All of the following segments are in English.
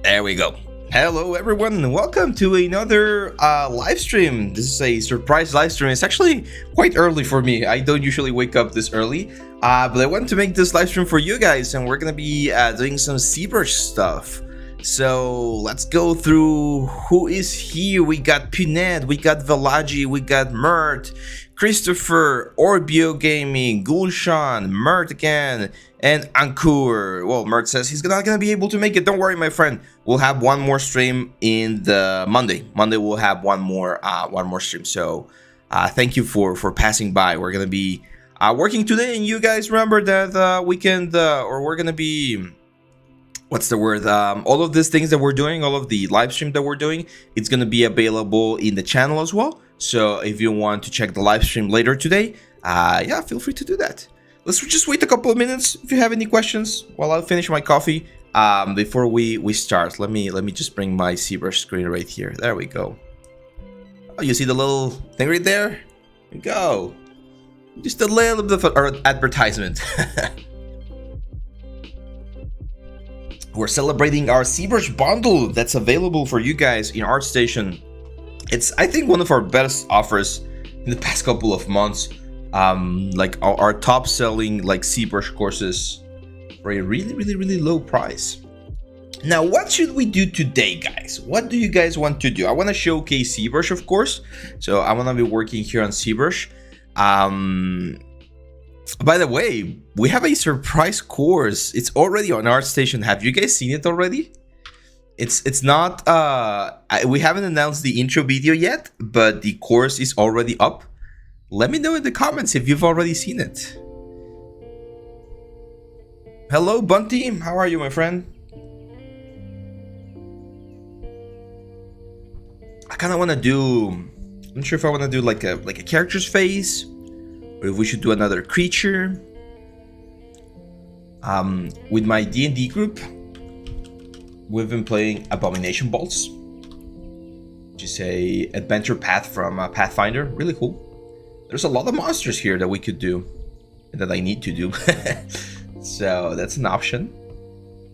There we go. Hello everyone, welcome to another live stream. This is a surprise live stream. It's actually quite early for me. I don't usually wake up this early, but I wanted to make this live stream for you guys, and we're gonna be doing some ZBrush stuff. So let's go through who is here. We got Pinette, we got Valaji, we got Mert, Christopher, Orbio Gaming, Gulshan, Mert again, and Ankur. Well, Mert says he's not gonna be able to make it. Don't worry, my friend. We'll have one more stream in the Monday. Monday we'll have one more stream. So thank you for passing by. We're gonna be working today, and you guys remember that weekend, or we're gonna be, what's the word? All of these things that we're doing, all of the live stream that we're doing, it's gonna be available in the channel as well. So if you want to check the live stream later today, yeah, feel free to do that. Let's just wait a couple of minutes if you have any questions while I finish my coffee. Before we start, let me just bring my ZBrush screen right here. There we go. Oh, you see the little thing right there? There you go. Just a little bit of an advertisement. We're celebrating our ZBrush bundle that's available for you guys in ArtStation. It's, I think, one of our best offers in the past couple of months. Like our top selling like ZBrush courses for a really low price. Now, what should we do today, guys? What do you guys want to do? I want to showcase ZBrush, of course. So I want to be working here on ZBrush. By the way, we have a surprise course. It's already on ArtStation. Have you guys seen it already? It's not we haven't announced the intro video yet, but the course is already up. Let me know in the comments if you've already seen it. Hello Bunty, how are you, my friend? I kind of want to do, I'm not sure if I want to do like a character's face, or if we should do another creature. With my D&D group, we've been playing Abomination Bolts, which is a adventure path from Pathfinder. Really cool. There's a lot of monsters here that we could do, and that I need to do. So that's an option.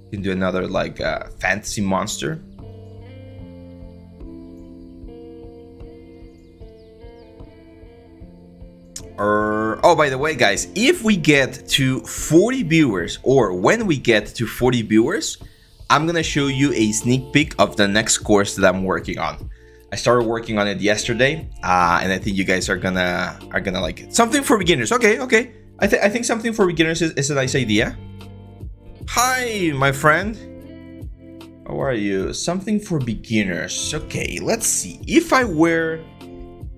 You can do another like fantasy monster. Oh, by the way, guys, if we get to 40 viewers, or when we get to 40 viewers, I'm gonna show you a sneak peek of the next course that I'm working on. I started working on it yesterday, and I think you guys are gonna like it. Something for beginners. Okay. I think something for beginners is a nice idea. Hi, my friend. How are you? Something for beginners. Okay, let's see. If I were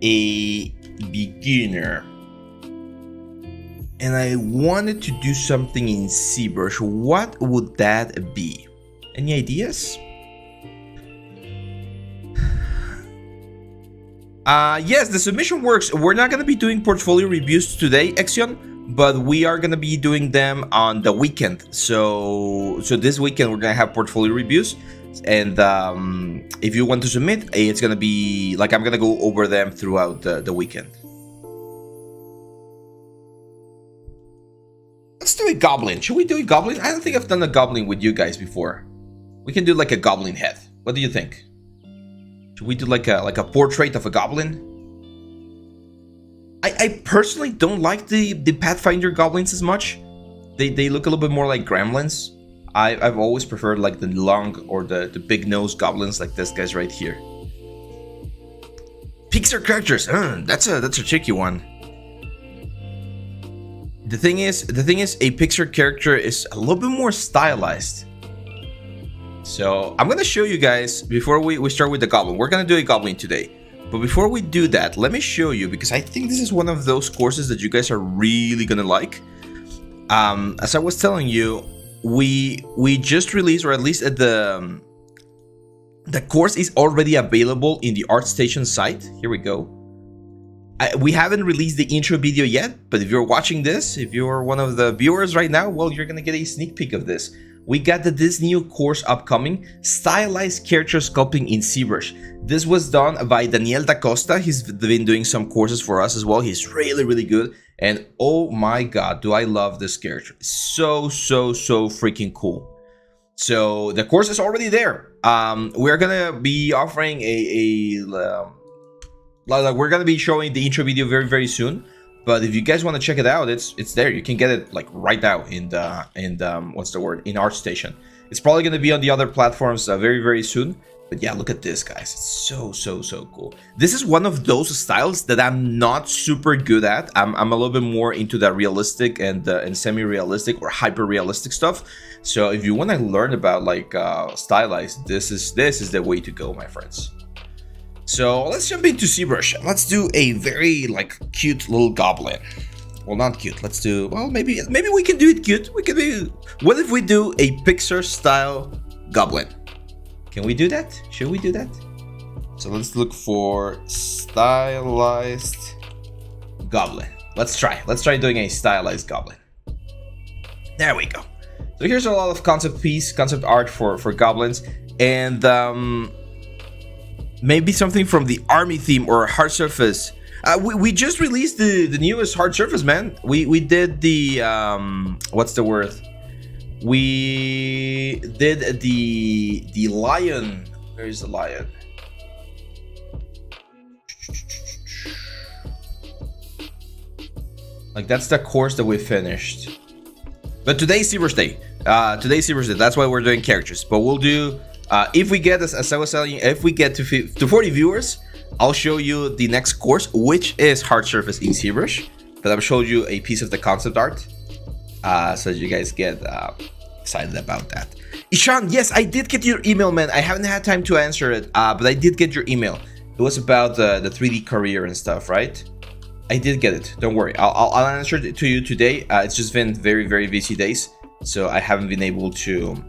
a beginner and I wanted to do something in ZBrush, what would that be? Any ideas? Yes, the submission works. We're not going to be doing portfolio reviews today, Exion, but we are going to be doing them on the weekend. So this weekend we're going to have portfolio reviews, and if you want to submit, it's going to be like I'm going to go over them throughout the weekend. Let's do a goblin. Should we do a goblin? I don't think I've done a goblin with you guys before. We can do like a goblin head. What do you think? Should we do like a portrait of a goblin? I personally don't like the Pathfinder goblins as much. They look a little bit more like gremlins. I've always preferred like the long or the big nose goblins like this guys right here. Pixar characters. That's a tricky one. The thing is, a Pixar character is a little bit more stylized. So I'm gonna show you guys before we start with the goblin. We're gonna do a goblin today, but before we do that, let me show you, because I think this is one of those courses that you guys are really gonna like. As I was telling you, we just released, or at least at the course is already available in the ArtStation site. Here we go. We haven't released the intro video yet, but if you're watching this, if you're one of the viewers right now, well, you're gonna get a sneak peek of this. We got this new course upcoming, Stylized Character Sculpting in ZBrush. This was done by Daniel Da Costa. He's been doing some courses for us as well. He's really good. And oh my god, do I love this character. So freaking cool. So the course is already there. We're gonna be offering we're gonna be showing the intro video very soon. But if you guys want to check it out, it's there. You can get it like right now in what's the word, in ArtStation. It's probably gonna be on the other platforms very soon. But yeah, look at this, guys. It's so cool. This is one of those styles that I'm not super good at. I'm a little bit more into the realistic and semi-realistic or hyper-realistic stuff. So if you want to learn about like stylized, this is the way to go, my friends. So let's jump into ZBrush. Let's do a very like cute little goblin. Well, not cute. Let's do, well, maybe we can do it cute. We can do, what if we do a Pixar style goblin? Can we do that? Should we do that? So let's look for stylized goblin. Let's try doing a stylized goblin. There we go. So here's a lot of concept art for goblins, and maybe something from the army theme or hard surface. We just released the newest hard surface, man. We did the what's the word? We did the lion. Where is the lion? Like that's the course that we finished. But today's ZBrush Day. Today's ZBrush Day. That's why we're doing characters. But we'll do. If we get, as I was telling you, if we get to 40 viewers, I'll show you the next course, which is hard surface in ZBrush. but I've showed you a piece of the concept art, so that you guys get excited about that. Ishan, yes, I did get your email, man. I haven't had time to answer it, but I did get your email. It was about the 3D career and stuff, right? I did get it. Don't worry. I'll answer it to you today. It's just been very, very busy days, so I haven't been able to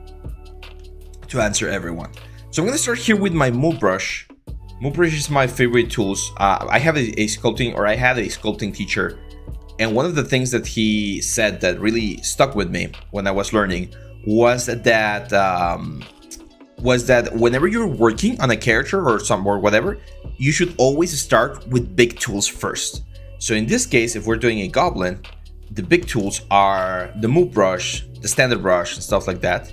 answer everyone. So I'm gonna start here with my move brush. Move brush is my favorite tools. I have a sculpting, or I had a sculpting teacher, and one of the things that he said that really stuck with me when I was learning was that whenever you're working on a character or whatever, you should always start with big tools first. So in this case, if we're doing a goblin, the big tools are the move brush, the standard brush, and stuff like that.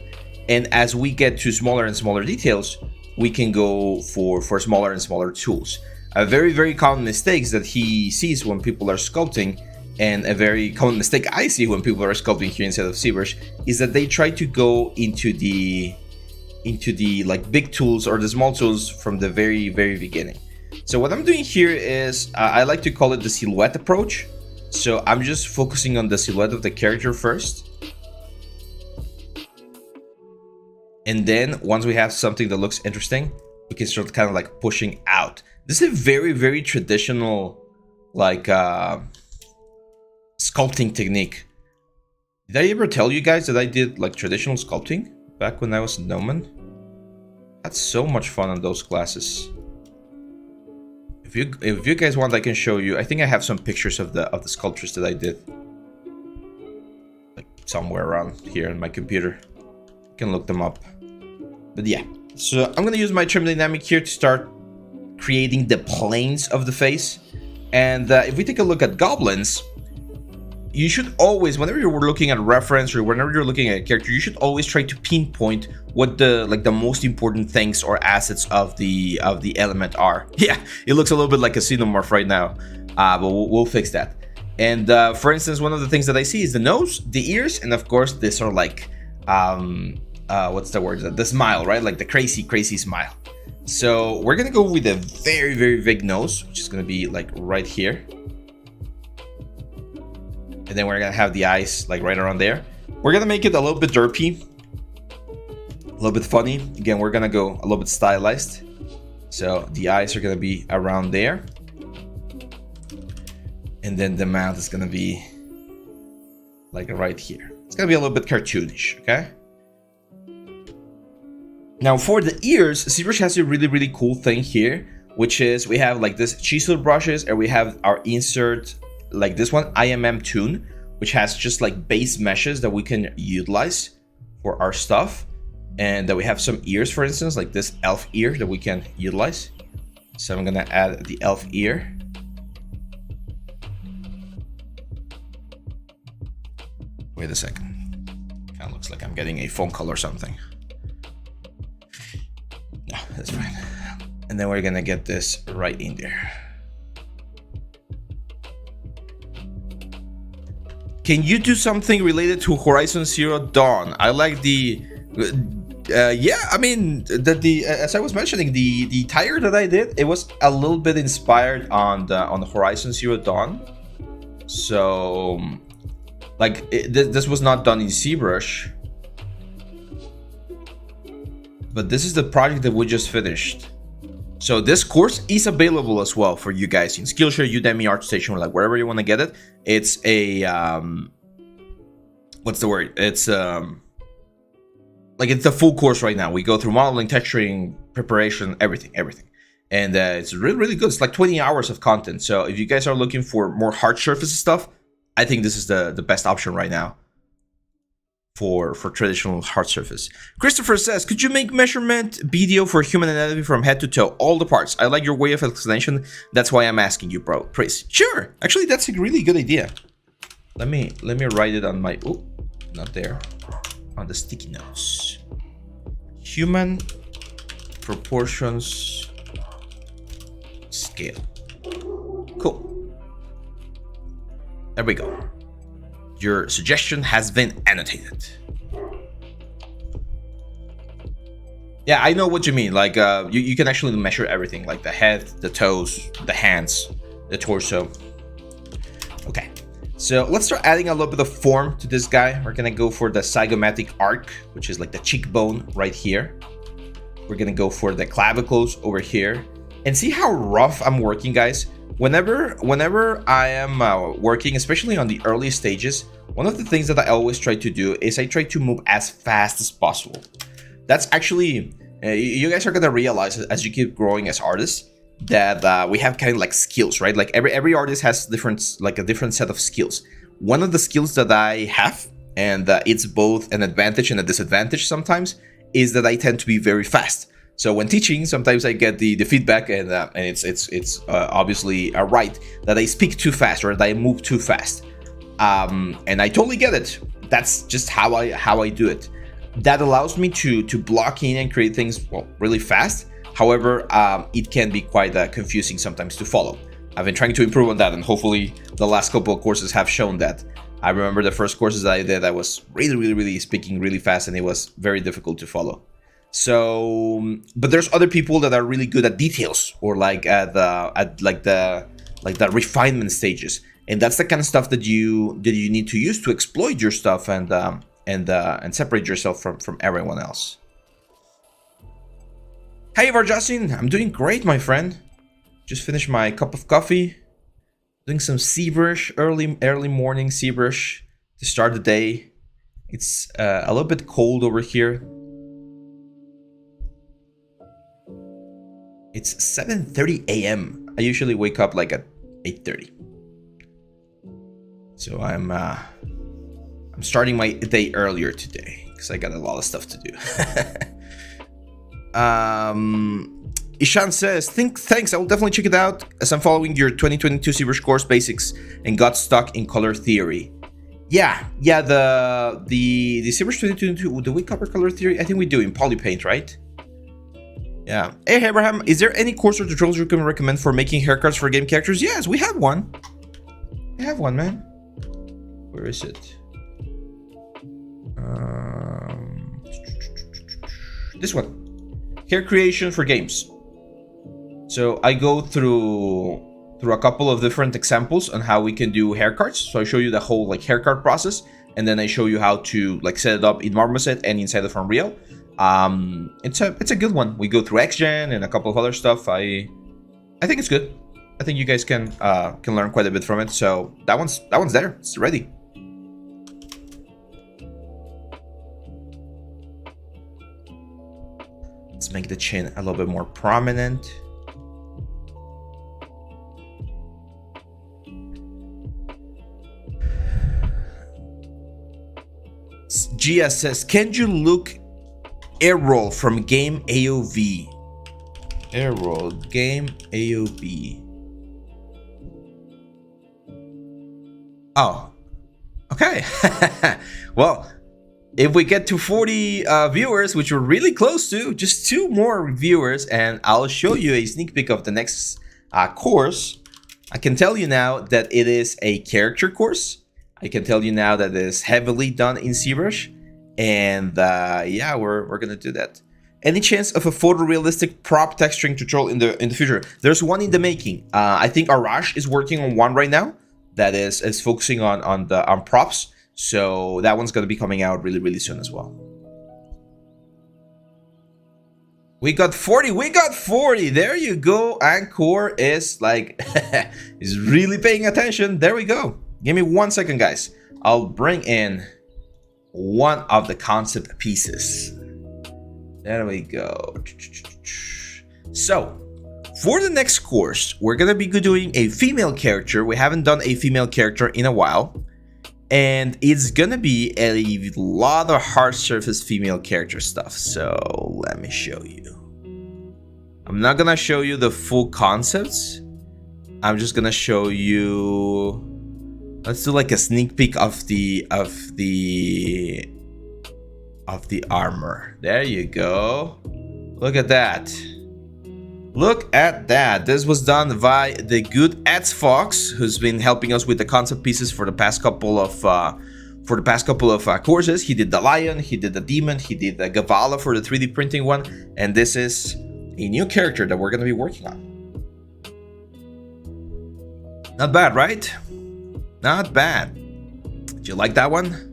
And as we get to smaller and smaller details, we can go for smaller and smaller tools. A very, very common mistake that he sees when people are sculpting, and a very common mistake I see when people are sculpting here instead of ZBrush, is that they try to go into the like big tools or the small tools from the very, very beginning. So what I'm doing here is I like to call it the silhouette approach. So I'm just focusing on the silhouette of the character first. And then once we have something that looks interesting, we can start kind of like pushing out. This is a very, very traditional like sculpting technique. Did I ever tell you guys that I did like traditional sculpting back when I was in Noman? Had so much fun on those classes. If you guys want, I can show you. I think I have some pictures of the sculptures that I did, like somewhere around here in my computer. You can look them up. But yeah, so I'm gonna use my trim dynamic here to start creating the planes of the face. And if we take a look at goblins, you should always, whenever you're looking at reference or whenever you're looking at a character, you should always try to pinpoint what the most important things or assets of the element are. Yeah, it looks a little bit like a xenomorph right now, but we'll fix that. And for instance, one of the things that I see is the nose, the ears, and of course this are like what's the word? The smile, right? Like the crazy smile. So we're gonna go with a very, very big nose, which is gonna be like right here. And then we're gonna have the eyes like right around there. We're gonna make it a little bit derpy, a little bit funny. Again, we're gonna go a little bit stylized. So the eyes are gonna be around there. And then the mouth is gonna be like right here. It's gonna be a little bit cartoonish, okay? Now for the ears, ZBrush has a really, really cool thing here, which is we have like this chisel brushes, and we have our insert, like this one, IMM Tune, which has just like base meshes that we can utilize for our stuff. And that we have some ears, for instance, like this elf ear that we can utilize. So I'm gonna add the elf ear. Wait a second. Kind of looks like I'm getting a phone call or something. No, that's fine. And then we're gonna get this right in there. Can you do something related to Horizon Zero Dawn? I like the yeah, I mean the as I was mentioning, the tire that I did, it was a little bit inspired on the Horizon Zero Dawn. So like this was not done in ZBrush, but this is the project that we just finished. So this course is available as well for you guys in Skillshare, Udemy, ArtStation, or like wherever you want to get it. It's a what's the word? It's like it's the full course right now. We go through modeling, texturing, preparation, everything, and it's really, really good. It's like 20 hours of content. So if you guys are looking for more hard surface stuff, I think this is the best option right now for traditional hard surface. Christopher says, could you make measurement video for human anatomy from head to toe, all the parts? I like your way of explanation. That's why I'm asking you, bro. Praise. Sure. Actually, that's a really good idea. Let me write it on my, oh, not there, on the sticky notes. Human proportions scale. Cool. There we go. Your suggestion has been annotated. Yeah, I know what you mean. Like, you can actually measure everything, like the head, the toes, the hands, the torso. Okay. So let's start adding a little bit of form to this guy. We're gonna go for the zygomatic arc, which is like the cheekbone right here. We're gonna go for the clavicles over here. And see how rough I'm working, guys? Whenever I am working, especially on the early stages, one of the things that I always try to do is I try to move as fast as possible. That's actually, you guys are gonna realize as you keep growing as artists that we have kind of like skills, right? Like every artist has a different set of skills. One of the skills that I have, and it's both an advantage and a disadvantage sometimes, is that I tend to be very fast. So when teaching, sometimes I get the feedback, and it's obviously right that I speak too fast or that I move too fast, and I totally get it. That's just how I do it. That allows me to block in and create things really fast. However, it can be quite confusing sometimes to follow. I've been trying to improve on that, and hopefully the last couple of courses have shown that. I remember the first courses that I did, I was really speaking really fast, and it was very difficult to follow. So, but there's other people that are really good at details, or like at the refinement stages, and that's the kind of stuff that you need to use to exploit your stuff and separate yourself from everyone else. Hey Varjasin, I'm doing great, my friend. Just finished my cup of coffee, doing some ZBrush, early morning ZBrush to start the day. It's a little bit cold over here. It's 7:30 a.m. I usually wake up like at 8:30. So I'm starting my day earlier today because I got a lot of stuff to do. Ishan says, thanks, I will definitely check it out as I'm following your 2022 ZBrush course basics and got stuck in color theory. Yeah, the ZBrush 2022, do we cover color theory? I think we do in Polypaint, right? Yeah. Hey Abraham, is there any course or tutorials you can recommend for making haircuts for game characters? Yes, we have one. We have one, man. Where is it? This one. Hair creation for games. So I go through a couple of different examples on how we can do haircuts. So I show you the whole like haircut process, and then I show you how to like set it up in Marmoset and inside of Unreal. It's a good one. We go through XGen and a couple of other stuff. I think it's good. I think you guys can learn quite a bit from it. So that one's there. It's ready. Let's make the chin a little bit more prominent. Gia says, can you look Errol from game AOV? Errol, game AOV. Oh, okay. Well, if we get to 40 viewers, which we're really close to, just 2 more viewers, and I'll show you a sneak peek of the next course. I can tell you now that it is a character course. I can tell you now that it is heavily done in ZBrush. And yeah, we're gonna do that. Any chance of a photorealistic prop texturing tutorial in the future? There's one in the making. I think Arash is working on one right now that is focusing on props. So that one's gonna be coming out really soon as well. We got 40. We got 40. There you go. Anchor is like is really paying attention. There we go. Give me 1 second, guys. I'll bring in one of the concept pieces. There we go. So for the next course, we're gonna be doing a female character. We haven't done a female character in a while, and it's gonna be a lot of hard surface female character stuff. So let me show you. I'm not gonna show you the full concepts. I'm just gonna show you. Let's do like a sneak peek of the armor. There you go. Look at that. Look at that. This was done by the good Eds Fox, who's been helping us with the concept pieces for the past couple of courses. He did the lion, he did the demon, he did the Gavala for the 3D printing one, and this is a new character that we're gonna be working on. Not bad, right? Not bad. Do you like that one?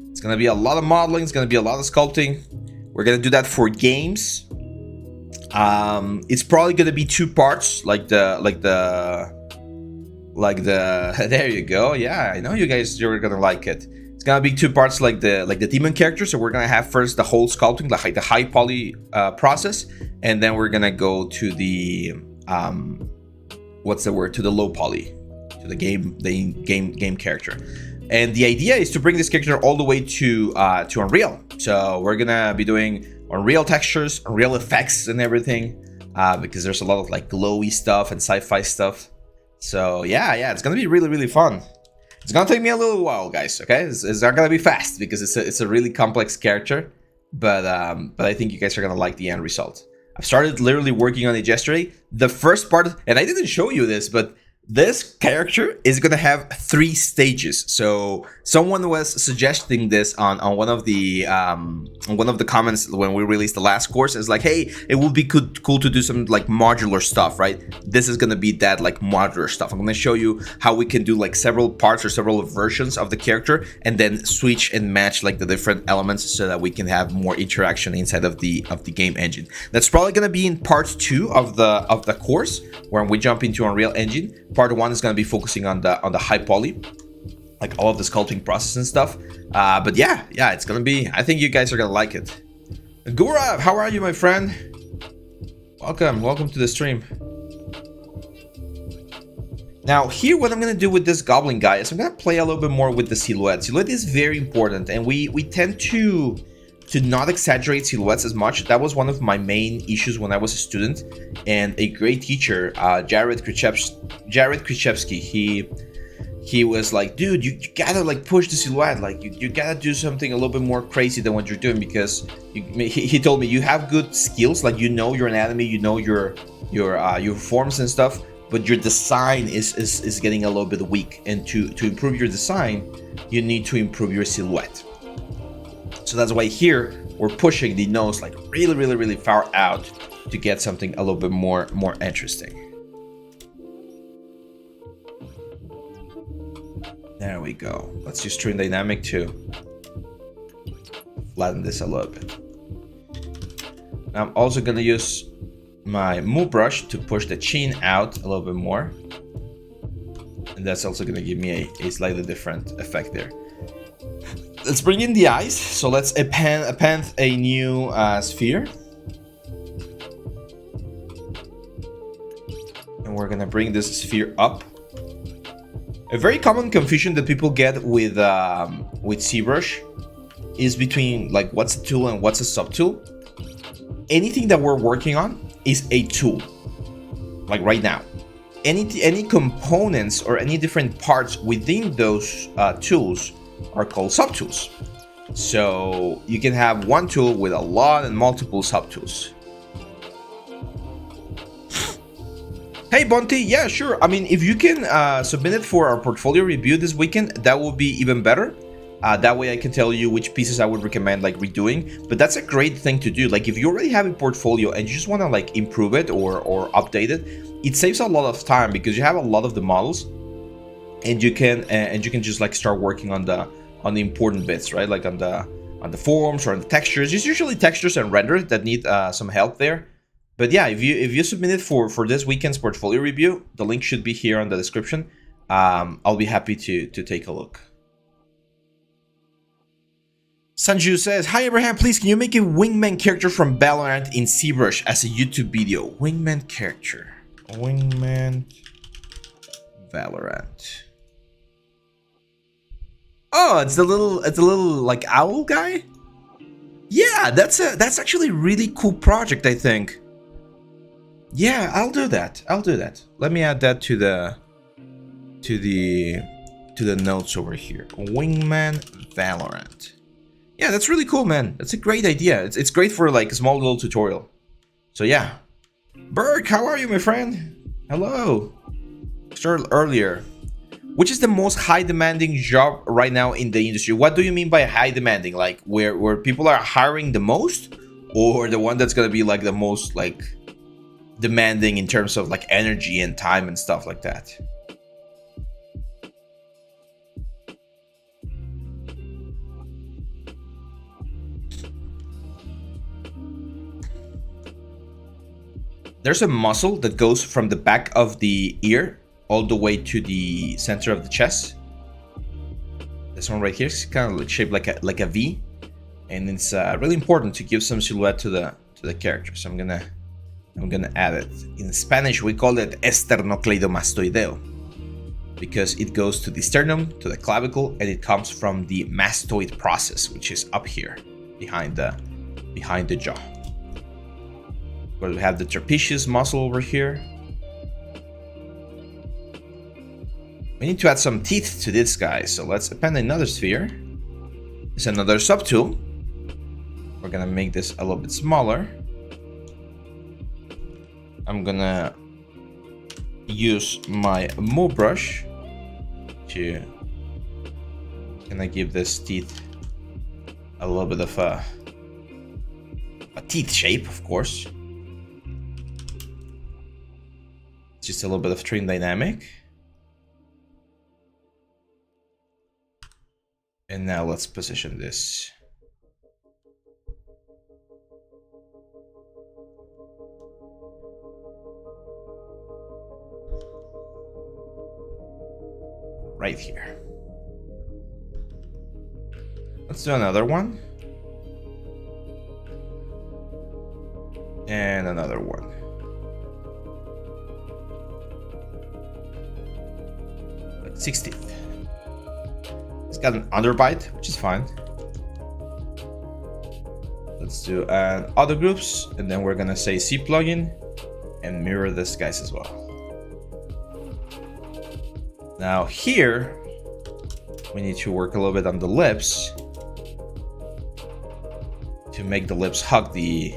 It's gonna be a lot of modeling. It's gonna be a lot of sculpting. We're gonna do that for games. It's probably gonna be 2 parts, like the there you go. Yeah, I know you're gonna like it. It's gonna be 2 parts, like the demon character. So we're gonna have first the whole sculpting, like the high poly process, and then we're gonna go to the what's the word, to the low poly, to the game character. And the idea is to bring this character all the way to Unreal. So we're gonna be doing Unreal textures, Unreal effects, and everything, because there's a lot of like glowy stuff and sci-fi stuff. So yeah, it's gonna be really fun. It's gonna take me a little while, guys. Okay, it's not gonna be fast because it's a really complex character, but I think you guys are gonna like the end result. I've started literally working on it yesterday. The first part, and I didn't show you this, but this character is gonna have 3 stages. So someone was suggesting this on one of the comments when we released the last course. It's like, hey, it would be cool to do some like modular stuff, right? This is gonna be that like modular stuff. I'm gonna show you how we can do like several parts or several versions of the character, and then switch and match like the different elements so that we can have more interaction inside of the game engine. That's probably gonna be in part 2 of the course, when we jump into Unreal Engine. Part 1 is going to be focusing on the high poly, like all of the sculpting process and stuff. But yeah, it's going to be, I think you guys are going to like it. Gurav, how are you, my friend? Welcome to the stream. Now here, what I'm going to do with this Goblin guy is I'm going to play a little bit more with the silhouette. Silhouette is very important, and we tend to not exaggerate silhouettes as much. That was one of my main issues when I was a student, and a great teacher, Jared Krichevsky, he was like, dude, you gotta like push the silhouette, like you gotta do something a little bit more crazy than what you're doing, because he told me you have good skills, like you know your anatomy, you know your forms and stuff, but your design is getting a little bit weak, and to improve your design, you need to improve your silhouette. So that's why here we're pushing the nose like really far out to get something a little bit more interesting. There we go. Let's use Stream Dynamic to flatten this a little bit. I'm also gonna use my move brush to push the chin out a little bit more, and that's also gonna give me a slightly different effect there. Let's bring in the eyes. So let's append a new sphere. And we're gonna bring this sphere up. A very common confusion that people get with ZBrush is between like what's a tool and what's a subtool. Anything that we're working on is a tool. Like right now. Any components or any different parts within those tools are called subtools. So you can have one tool with a lot and multiple subtools. Hey Bunty, yeah, sure. I mean, if you can submit it for our portfolio review this weekend, that would be even better. That way I can tell you which pieces I would recommend like redoing. But that's a great thing to do. Like if you already have a portfolio and you just want to like improve it or update it, it saves a lot of time because you have a lot of the models. And you can just like start working on the important bits, right? Like on the forms or on the textures. It's usually textures and render that need some help there. But yeah, if you submit it for this weekend's portfolio review, the link should be here on the description. I'll be happy to take a look. Sanju says, hi Abraham, please can you make a wingman character from Valorant in ZBrush as a YouTube video? Wingman character. Wingman Valorant. Oh, it's the little like owl guy. Yeah, that's actually a really cool project, I think. Yeah, I'll do that. Let me add that to the notes over here. Wingman Valorant. Yeah, that's really cool, man. That's a great idea. It's great for like a small little tutorial. So yeah. Berg, how are you, my friend? Hello. Started earlier. Which is the most high demanding job right now in the industry? What do you mean by high demanding? Like where people are hiring the most, or the one that's gonna be like the most like demanding in terms of like energy and time and stuff like that? there's a muscle that goes from the back of the ear all the way to the center of the chest. This one right here is kind of like shaped like a V, and it's really important to give some silhouette to the character. So I'm gonna add it. In Spanish, we call it esternocleidomastoideo because it goes to the sternum, to the clavicle, and it comes from the mastoid process, which is up here behind the jaw. Where we have the trapezius muscle over here. We need to add some teeth to this guy, so let's append another sphere. It's another subtool. We're gonna make this a little bit smaller. I'm gonna use my move brush to give this teeth a little bit of a teeth shape, of course. Just a little bit of trim dynamic. And now let's position this. Right here. Let's do another one. And another one. Like 16th. It's got an underbite, which is fine. Let's do other groups, and then we're gonna say C plugin and mirror this guys as well. Now here, we need to work a little bit on the lips to make the lips hug the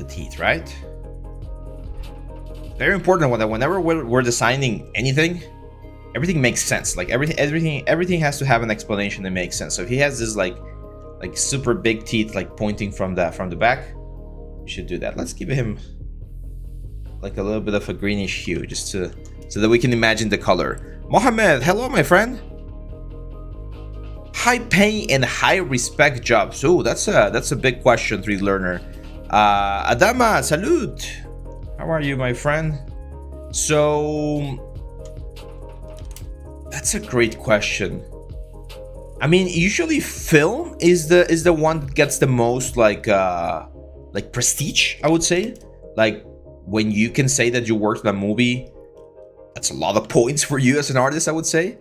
teeth, right? Very important whenever we're designing anything, everything makes sense. Like everything has to have an explanation that makes sense. So if he has this like super big teeth like pointing from the back, we should do that. Let's give him like a little bit of a greenish hue just so that we can imagine the color. Mohammed, hello my friend. High pay and high respect jobs. Oh, that's a big question, 3D learner. Adama, salute. How are you, my friend? So that's a great question. I mean, usually film is the one that gets the most like prestige, I would say. Like when you can say that you worked on a movie, that's a lot of points for you as an artist, I would say.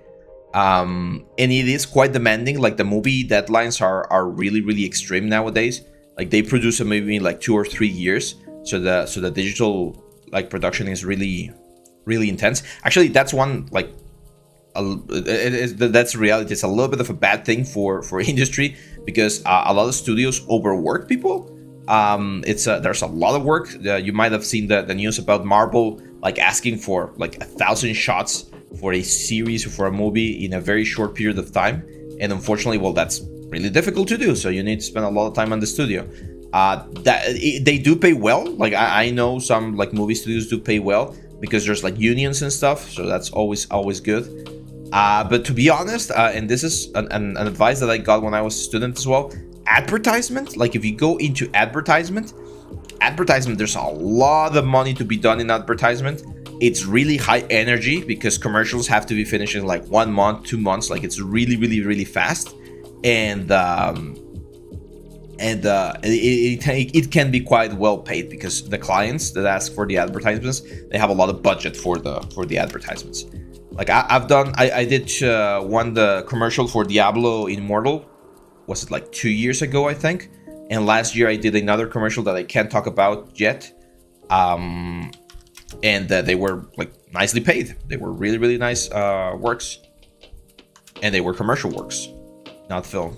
And it is quite demanding. Like the movie deadlines are really extreme nowadays. Like they produce a movie in like 2 or 3 years. So the digital like production is really intense. Actually, that's one like that's reality. It's a little bit of a bad thing for industry because a lot of studios overwork people. There's a lot of work. You might have seen the news about Marvel like asking for like 1,000 shots for a series or for a movie in a very short period of time, and unfortunately, well, that's really difficult to do. So you need to spend a lot of time on the studio. They do pay well. Like I know some like movie studios do pay well because there's like unions and stuff. So that's always good. But to be honest, and this is an advice that I got when I was a student as well. Advertisement, like if you go into advertisement, there's a lot of money to be done in advertisement. It's really high energy because commercials have to be finished in like 1 month, 2 months. Like it's really fast, and it can be quite well paid because the clients that ask for the advertisements, they have a lot of budget for the advertisements. Like I did the commercial for Diablo Immortal. Was it like 2 years ago, I think? And last year I did another commercial that I can't talk about yet. And they were like nicely paid. They were really nice works, and they were commercial works, not film.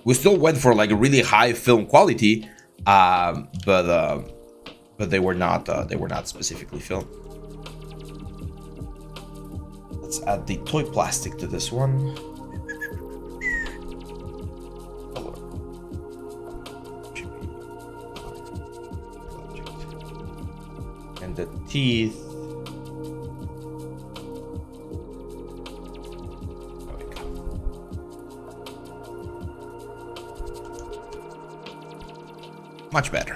We still went for like a really high film quality, but they were not specifically film. Let's add the toy plastic to this one. And the teeth. There we go. Much better.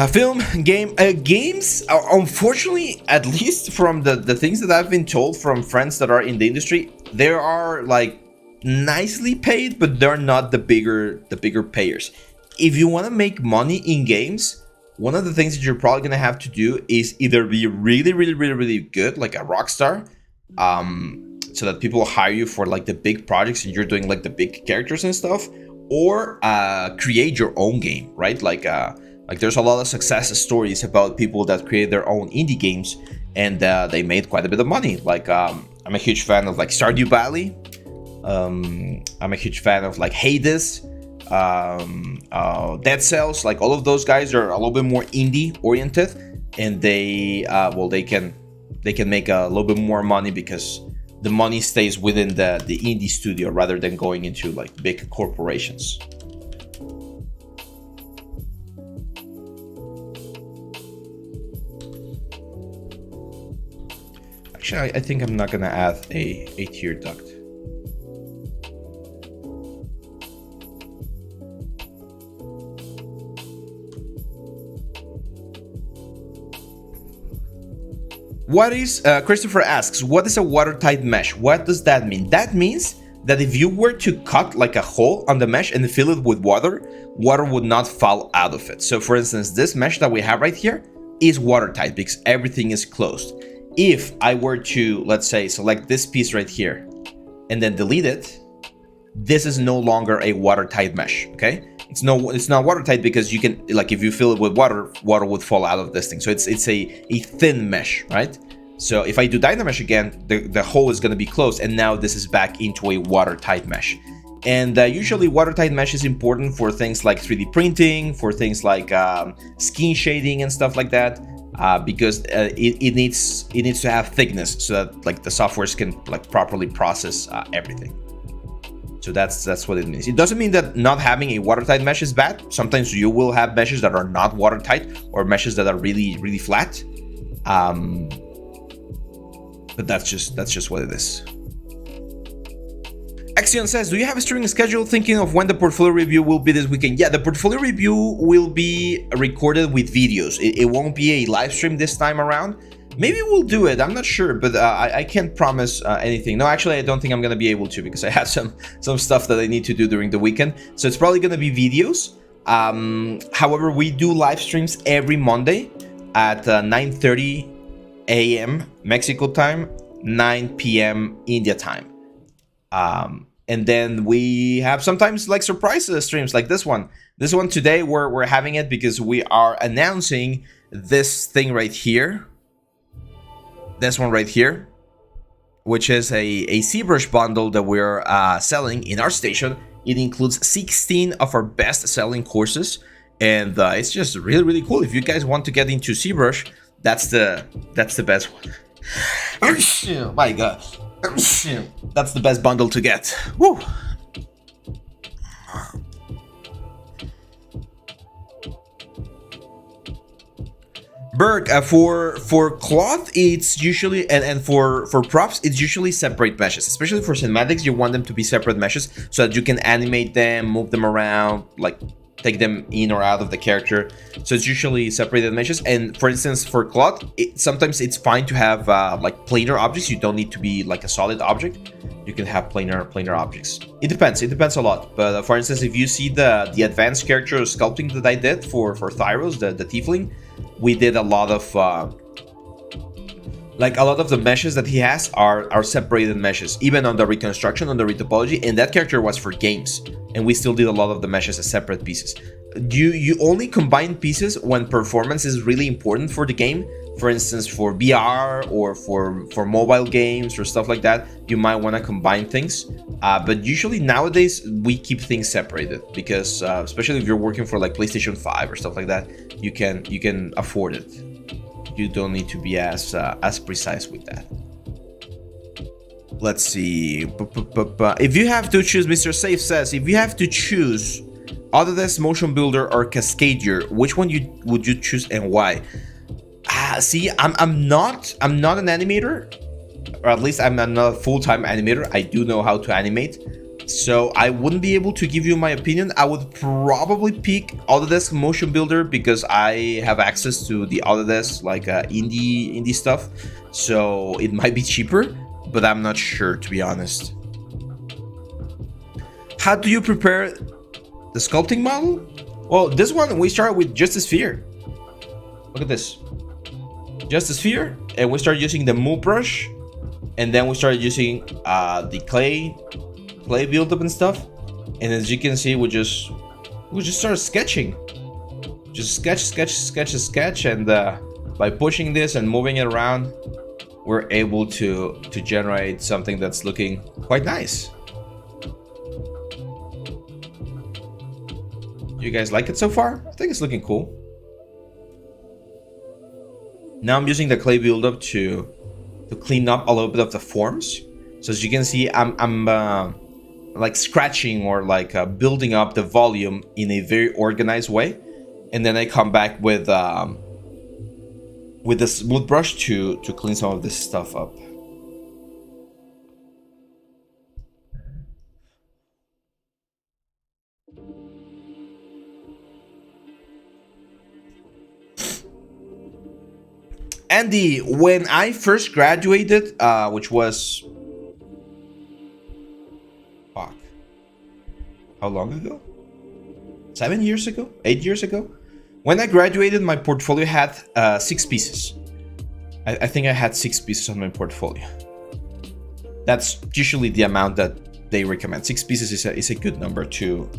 Film, games are, unfortunately, at least from the things that I've been told from friends that are in the industry, they are like nicely paid, but they're not the bigger payers. If you want to make money in games, one of the things that you're probably gonna have to do is either be really good, like a rock star, so that people hire you for like the big projects and you're doing like the big characters and stuff, or create your own game, right? Like there's a lot of success stories about people that create their own indie games and they made quite a bit of money. Like I'm a huge fan of like Stardew Valley. I'm a huge fan of like Hades, Dead Cells. Like all of those guys are a little bit more indie oriented, and they can make a little bit more money because the money stays within the indie studio rather than going into like big corporations. Actually, I think I'm not gonna add a tear duct. What is, Christopher asks, what is a watertight mesh? What does that mean? That means that if you were to cut like a hole on the mesh and fill it with water, water would not fall out of it. So for instance, this mesh that we have right here is watertight because everything is closed. If I were to, let's say, select this piece right here and then delete it, this is no longer a watertight mesh, okay? It's not watertight because you can, like, if you fill it with water, water would fall out of this thing. So it's a thin mesh, right? So if I do Dynamesh again, the hole is going to be closed, and now this is back into a watertight mesh. And usually watertight mesh is important for things like 3D printing, for things like skin shading and stuff like that. Because it needs to have thickness so that like the softwares can like properly process everything. So that's what it means. It doesn't mean that not having a watertight mesh is bad. Sometimes you will have meshes that are not watertight or meshes that are really flat. But that's just what it is. Axion says, do you have a streaming schedule thinking of when the portfolio review will be this weekend? Yeah, the portfolio review will be recorded with videos. It won't be a live stream this time around. Maybe we'll do it, I'm not sure, but I can't promise anything. No, actually, I don't think I'm gonna be able to because I have some stuff that I need to do during the weekend. So it's probably gonna be videos. However, we do live streams every Monday at 9:30 a.m. Mexico time, 9 p.m. India time. And then we have sometimes like surprise streams like this one. This one today we're having it because we are announcing this thing right here. This one right here, which is a ZBrush bundle that we're selling in our station. It includes 16 of our best selling courses, and it's just really cool. If you guys want to get into ZBrush, that's the best one. Oh my god. That's the best bundle to get. Woo. Berg, for cloth, it's usually, and for props, it's usually separate meshes. Especially for cinematics, you want them to be separate meshes so that you can animate them, move them around, like take them in or out of the character. So it's usually separated meshes. And for instance, for cloth, sometimes it's fine to have like planar objects. You don't need to be like a solid object. You can have planar objects. It depends a lot. But for instance, if you see the advanced character sculpting that I did for Thyros, the tiefling, we did a lot of the meshes that he has are separated meshes, even on the reconstruction, on the retopology, and that character was for games, and we still did a lot of the meshes as separate pieces. You only combine pieces when performance is really important for the game. For instance, for VR or for mobile games or stuff like that, you might want to combine things. But usually nowadays we keep things separated because especially if you're working for like PlayStation 5 or stuff like that, you can afford it. You don't need to be as precise with that. Let's see. If you have to choose, Mr. Safe says, if you have to choose Autodesk Motion Builder or Cascadier, which one would you choose and why? See, I'm not an animator, or at least I'm not a full-time animator. I do know how to animate, So I wouldn't be able to give you my opinion. I would probably pick Autodesk Motion Builder because I have access to the Autodesk like indie stuff. So it might be cheaper, but I'm not sure, to be honest. How do you prepare the sculpting model? Well, this one we start with just a sphere. Look at this. Just a sphere, and we start using the move brush, and then we started using the clay buildup and stuff. And as you can see, we just start sketching. Just sketch, and by pushing this and moving it around, we're able to generate something that's looking quite nice. You guys like it so far? I think it's looking cool. Now I'm using the clay buildup to clean up a little bit of the forms. So as you can see, I'm like scratching or like building up the volume in a very organized way, and then I come back with the smooth brush to clean some of this stuff up. Andy, when I first graduated, which was... Fuck. How long ago? 7 years ago? 8 years ago? When I graduated, my portfolio had 6 pieces. I think I had 6 pieces on my portfolio. That's usually the amount that they recommend. 6 pieces is a good number to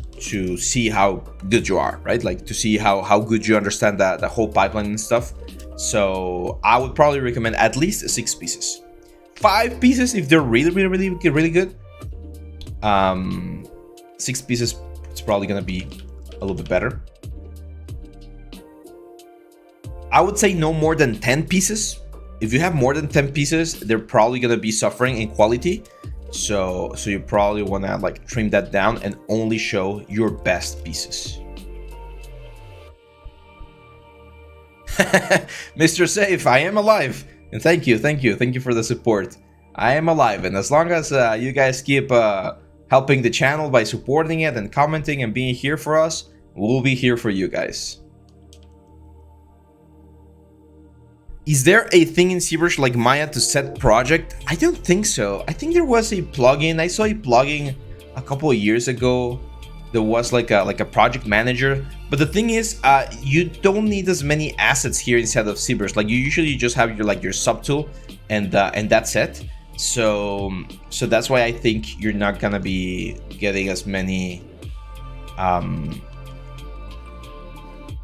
see how good you are, right? Like to see how good you understand the whole pipeline and stuff. So I would probably recommend at least 6 pieces. 5 pieces if they're really good. 6 pieces, it's probably gonna be a little bit better. I would say no more than 10 pieces. If you have more than 10 pieces, they're probably gonna be suffering in quality. So you probably wanna like trim that down and only show your best pieces. Mr. Safe, I am alive, and thank you for the support. I am alive, and as long as you guys keep helping the channel by supporting it and commenting and being here for us, we'll be here for you guys. Is there a thing in ZBrush like Maya to set project? I don't think so. I think there was a plugin. I saw a plugin a couple of years ago. There was like a project manager, but the thing is, you don't need as many assets here inside of ZBrush. Like you usually just have your subtool, and that's it. So that's why I think you're not gonna be getting as many.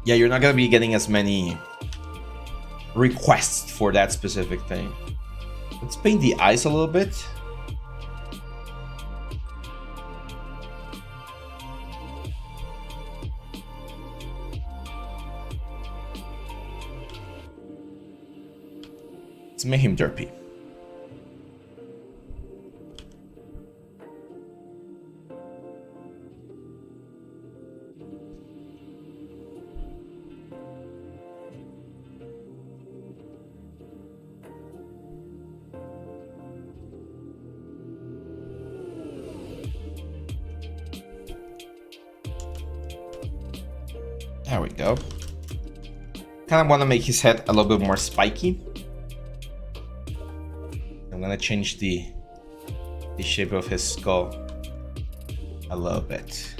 Yeah, you're not gonna be getting as many requests for that specific thing. Let's paint the eyes a little bit. Let's make him derpy. There we go. Kind of want to make his head a little bit more spiky. I'm gonna change the shape of his skull a little bit.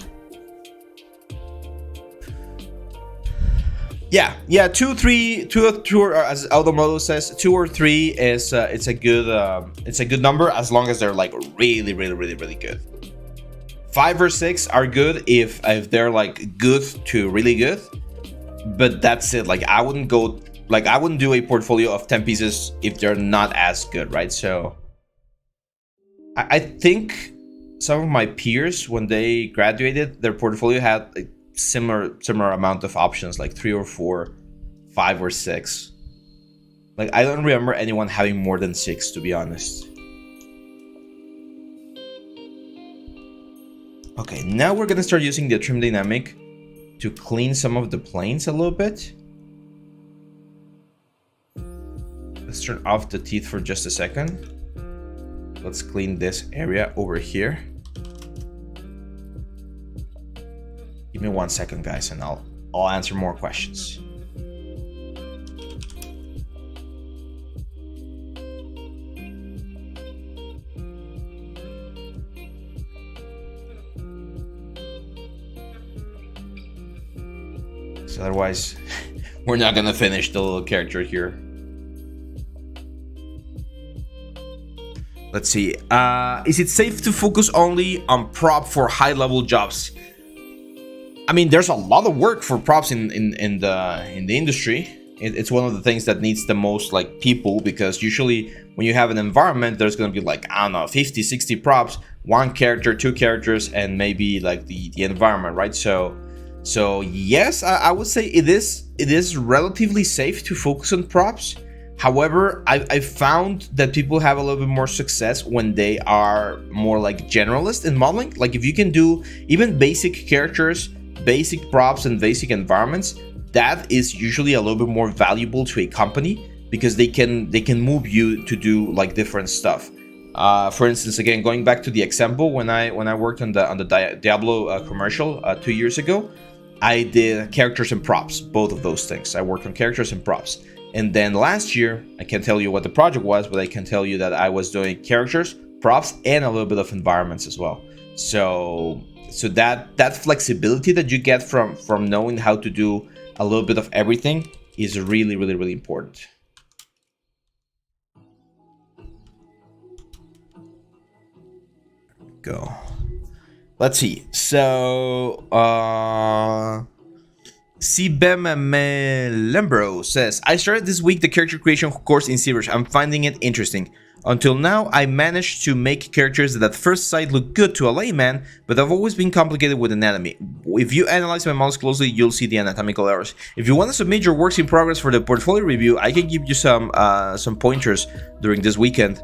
Yeah, 2, 3, 2, or as Automodo says, 2 or 3 is it's a good number as long as they're like really good. 5 or 6 are good if they're like good to really good, but that's it. Like I wouldn't do a portfolio of 10 pieces if they're not as good, right? So I think some of my peers, when they graduated, their portfolio had a similar amount of options, like 3 or 4, 5 or 6. Like I don't remember anyone having more than 6, to be honest. Okay, now we're gonna start using the trim dynamic to clean some of the planes a little bit. Let's turn off the teeth for just a second. Let's clean this area over here. Give me 1 second, guys, and I'll answer more questions. So otherwise, we're not gonna finish the little character here. Let's see. Is it safe to focus only on prop for high-level jobs? I mean, there's a lot of work for props in the industry. It's one of the things that needs the most like people, because usually when you have an environment, there's gonna be like, I don't know, 50, 60 props, 1 character, 2 characters, and maybe like the environment, right? So yes, I would say it is relatively safe to focus on props. However, I found that people have a little bit more success when they are more like generalist in modeling. Like if you can do even basic characters, basic props, and basic environments, that is usually a little bit more valuable to a company, because they can move you to do like different stuff. For instance, again, going back to the example, when I worked on the Diablo commercial 2 years ago, I did characters and props, both of those things. I worked on characters and props. And then last year, I can't tell you what the project was, but I can tell you that I was doing characters, props, and a little bit of environments as well. So that flexibility that you get from knowing how to do a little bit of everything is really, really, really important. Go. Let's see. So, Lembro says, I started this week the character creation course in ZBrush. I'm finding it interesting. Until now, I managed to make characters that at first sight look good to a layman, but have always been complicated with anatomy. If you analyze my models closely, you'll see the anatomical errors. If you want to submit your works in progress for the portfolio review, I can give you some pointers during this weekend.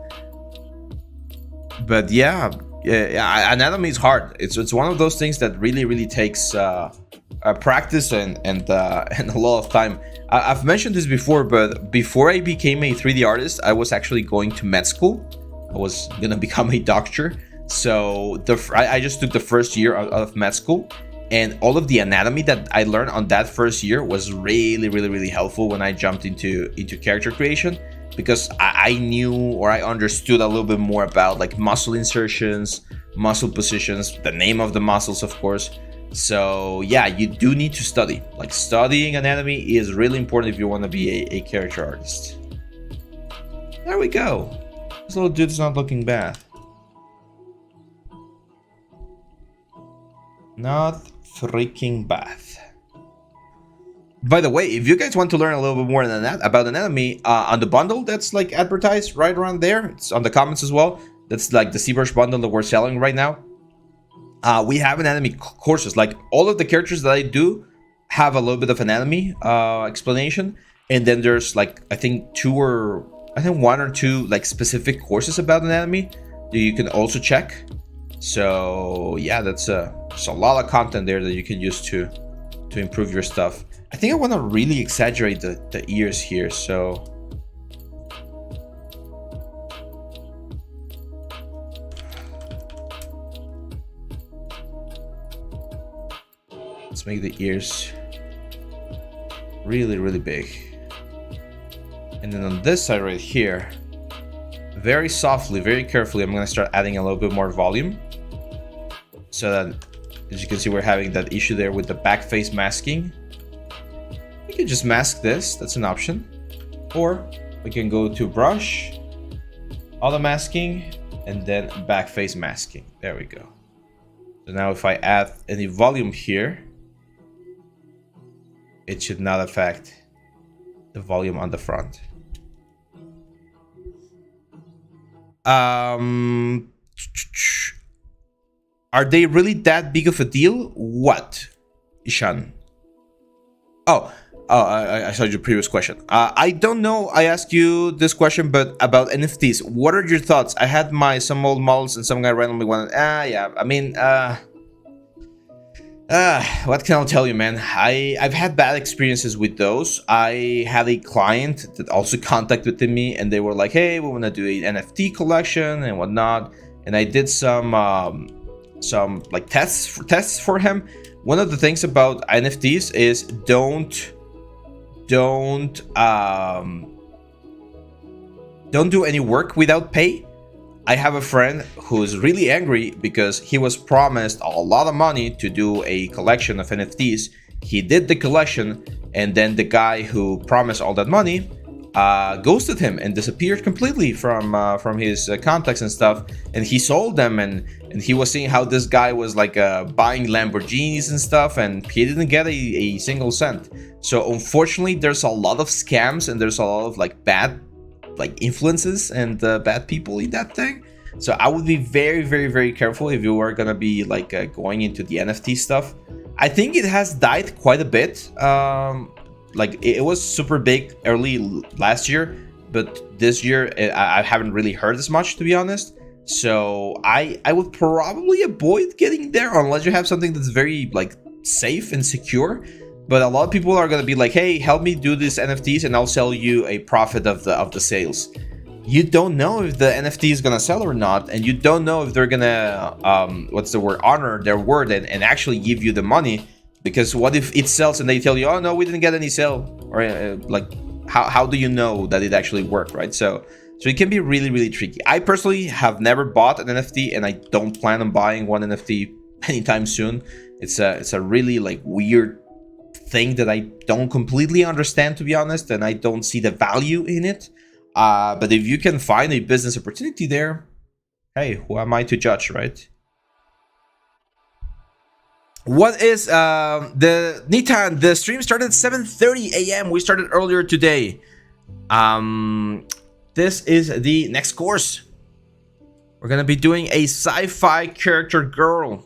But yeah, anatomy is hard. It's one of those things that really takes practice and a lot of time. I've mentioned this before, but before I became a 3D artist, I was actually going to med school. I was gonna become a doctor. So I just took the first year of med school, and all of the anatomy that I learned on that first year was really helpful when I jumped into character creation, because I knew, or I understood a little bit more about like muscle insertions, muscle positions, the name of the muscles, of course. So yeah, you do need to study. Like, studying anatomy is really important if you want to be a character artist. There we go. This little dude's not looking bad. Not freaking bad. By the way, if you guys want to learn a little bit more about anatomy, on the bundle that's like advertised right around there, it's on the comments as well. That's like the ZBrush bundle that we're selling right now. We have anatomy courses. Like, all of the characters that I do have a little bit of anatomy explanation, and then there's like I think 1 or 2 like specific courses about anatomy that you can also check. So yeah, there's a lot of content there that you can use to improve your stuff. I think I want to really exaggerate the ears here, so let's make the ears really big. And then on this side right here, very softly, very carefully, I'm going to start adding a little bit more volume, so that, as you can see, we're having that issue there with the back face masking. We can just mask this, that's an option. Or we can go to brush, auto masking, and then back face masking. There we go. So now if I add any volume here, it should not affect the volume on the front. Are they really that big of a deal? What, Ishan? Oh, I saw your previous question. I don't know. I asked you this question, but about NFTs. What are your thoughts? I had some old models, and some guy randomly wanted. Yeah. I mean, what can I tell you, man? I've had bad experiences with those. I had a client that also contacted me, and they were like, "Hey, we want to do an NFT collection and whatnot." And I did some some like tests for him. One of the things about NFTs is don't do any work without pay. I have a friend who's really angry because he was promised a lot of money to do a collection of NFTs. He did the collection, and then the guy who promised all that money ghosted him and disappeared completely from his contacts and stuff. And he sold them, and he was seeing how this guy was like buying Lamborghinis and stuff, and he didn't get a single cent. So unfortunately, there's a lot of scams, and there's a lot of like bad influences and bad people in that thing. So I would be very, very, very careful if you are gonna be like going into the NFT stuff. I think it has died quite a bit. Like it was super big early last year, but this year I haven't really heard as much, to be honest. So I would probably avoid getting there unless you have something that's very like safe and secure. But a lot of people are gonna be like, hey, help me do these NFTs and I'll sell you a profit of the sales. You don't know if the NFT is gonna sell or not, and you don't know if they're gonna honor their word and actually give you the money. Because what if it sells and they tell you, oh no, we didn't get any sale, or like how do you know that it actually worked, right? So it can be really, really tricky. I personally have never bought an NFT, and I don't plan on buying one NFT anytime soon. It's a really like weird thing that I don't completely understand, to be honest, and I don't see the value in it. But if you can find a business opportunity there, hey, who am I to judge, right? What is the Nitan? The stream started at 7:30 a.m. We started earlier today. This is the next course. We're gonna be doing a sci-fi character girl,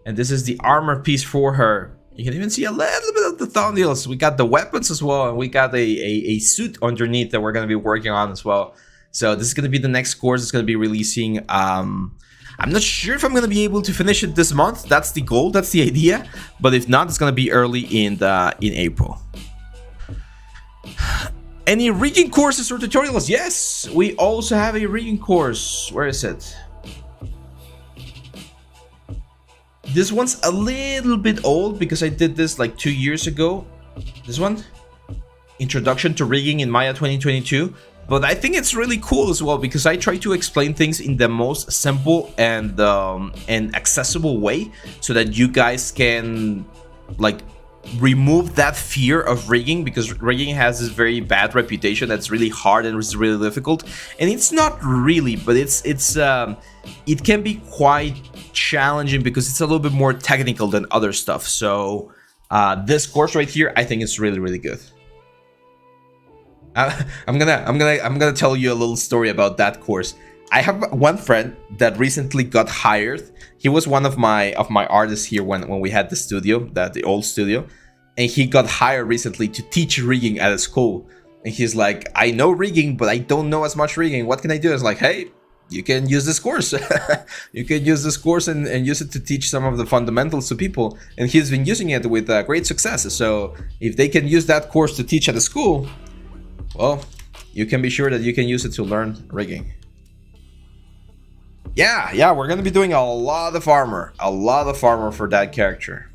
and this is the armor piece for her. You can even see a little bit of the thumbnails. We got the weapons as well, and we got a suit underneath that we're gonna be working on as well. So this is gonna be the next course. It's gonna be releasing. I'm not sure if I'm gonna be able to finish it this month. That's the goal. That's the idea. But if not, it's gonna be early in April. Any rigging courses or tutorials? Yes, we also have a rigging course. Where is it? This one's a little bit old because I did this like 2 years ago. This one, Introduction to Rigging in Maya 2022. But I think it's really cool as well because I try to explain things in the most simple and accessible way, so that you guys can like remove that fear of rigging, because rigging has this very bad reputation that's really hard and it's really difficult. And it's not really, but it can be quite challenging because it's a little bit more technical than other stuff. So this course right here, I think it's really, really good. I'm gonna tell you a little story about that course. I have one friend that recently got hired. He was one of my artists here when we had the studio, the old studio, and he got hired recently to teach rigging at a school. And he's like, I know rigging, but I don't know as much rigging. What can I do? I was like, hey, you can use this course. You can use this course and use it to teach some of the fundamentals to people. And he's been using it with great success. So if they can use that course to teach at a school, well, you can be sure that you can use it to learn rigging. Yeah, we're gonna be doing a lot of armor for that character.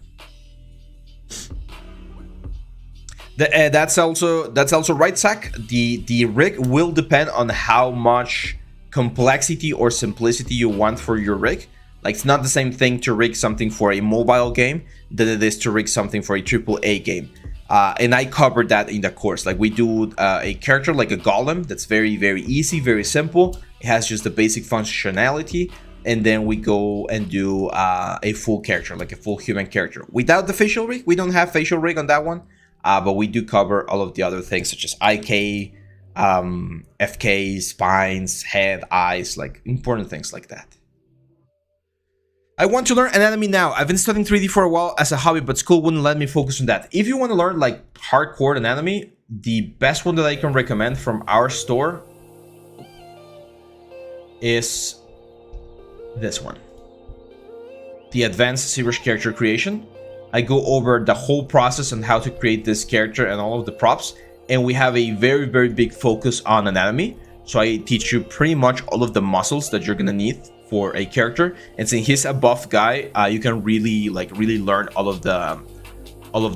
That's also right, Zach. The rig will depend on how much complexity or simplicity you want for your rig. Like, it's not the same thing to rig something for a mobile game than it is to rig something for a AAA game. And I covered that in the course. Like, we do a character like a Goblin that's very, very easy, very simple. It has just the basic functionality. And then we go and do a full character, like a full human character. Without the facial rig, we don't have facial rig on that one. But we do cover all of the other things such as IK, FK, spines, head, eyes, like important things like that. I want to learn anatomy now. I've been studying 3D for a while as a hobby, but school wouldn't let me focus on that. If you want to learn like hardcore anatomy, the best one that I can recommend from our store is this one. The Advanced ZBrush Character Creation. I go over the whole process on how to create this character and all of the props. And we have a very, very big focus on anatomy. So I teach you pretty much all of the muscles that you're going to need for a character, and since he's a buff guy, you can really learn all of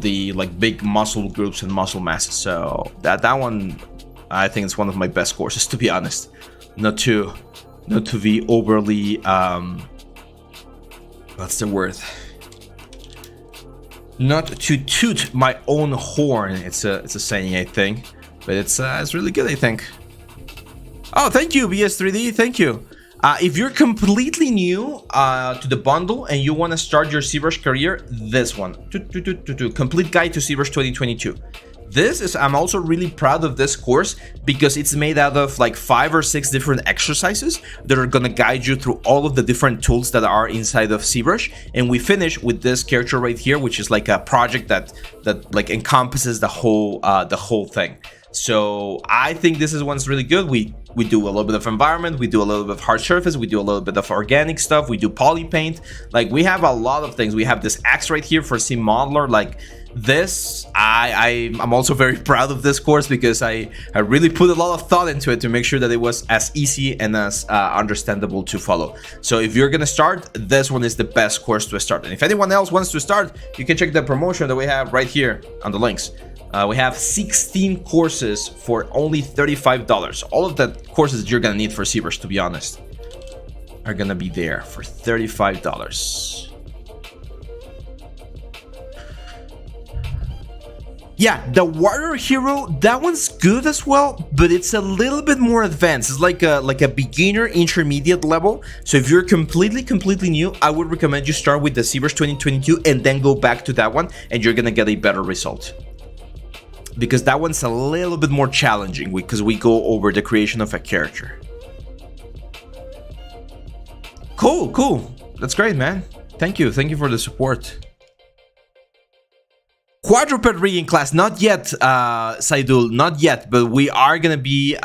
the like big muscle groups and muscle masses. So that one, I think it's one of my best courses, to be honest. Not to be overly what's the word? Not to toot my own horn. It's a saying, I think, but it's really good, I think. Oh, thank you, BS3D. Thank you. If you're completely new to the bundle and you want to start your ZBrush career, this one, Complete Guide to ZBrush 2022. I'm also really proud of this course because it's made out of like 5 or 6 different exercises that are gonna guide you through all of the different tools that are inside of ZBrush. And we finish with this character right here, which is like a project that like encompasses the whole thing. So I think this is one's really good. We do a little bit of environment, we do a little bit of hard surface, we do a little bit of organic stuff, we do poly paint. Like we have a lot of things. We have this axe right here for Sim Modeler. Like this, I'm also very proud of this course because I really put a lot of thought into it to make sure that it was as easy and as understandable to follow. So if you're gonna start, this one is the best course to start. And if anyone else wants to start, you can check the promotion that we have right here on the links. We have 16 courses for only $35. All of the courses you're gonna need for ZBrush, to be honest, are gonna be there for $35. Yeah, the Warrior Hero, that one's good as well, but it's a little bit more advanced. It's like a beginner intermediate level. So if you're completely new, I would recommend you start with the ZBrush 2022 and then go back to that one, and you're gonna get a better result. Because that one's a little bit more challenging because we go over the creation of a character. Cool. That's great, man. Thank you for the support. Quadruped rigging class, not yet, Saidul, not yet, but we are gonna be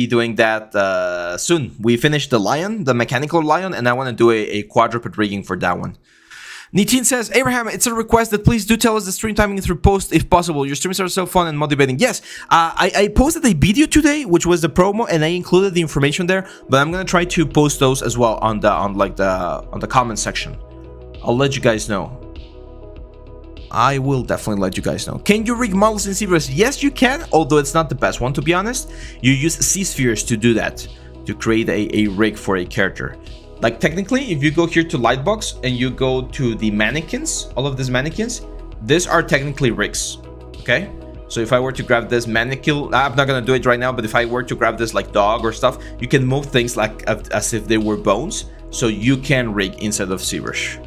doing that soon. We finished the lion, the mechanical lion, and I want to do a quadruped rigging for that one. Nitin says, Abraham, it's a request that please do tell us the stream timing through post if possible. Your streams are so fun and motivating. Yes, I posted a video today, which was the promo, and I included the information there, but I'm gonna try to post those as well on the comment section. I'll let you guys know. I will definitely let you guys know. Can you rig models in ZBrush? Yes, you can, although it's not the best one, to be honest. You use C-spheres to do that, to create a rig for a character. Like technically, if you go here to Lightbox and you go to the mannequins, all of these mannequins, these are technically rigs, okay? So if I were to grab this mannequin, I'm not gonna do it right now, but if I were to grab this like dog or stuff, you can move things like as if they were bones, so you can rig inside of ZBrush.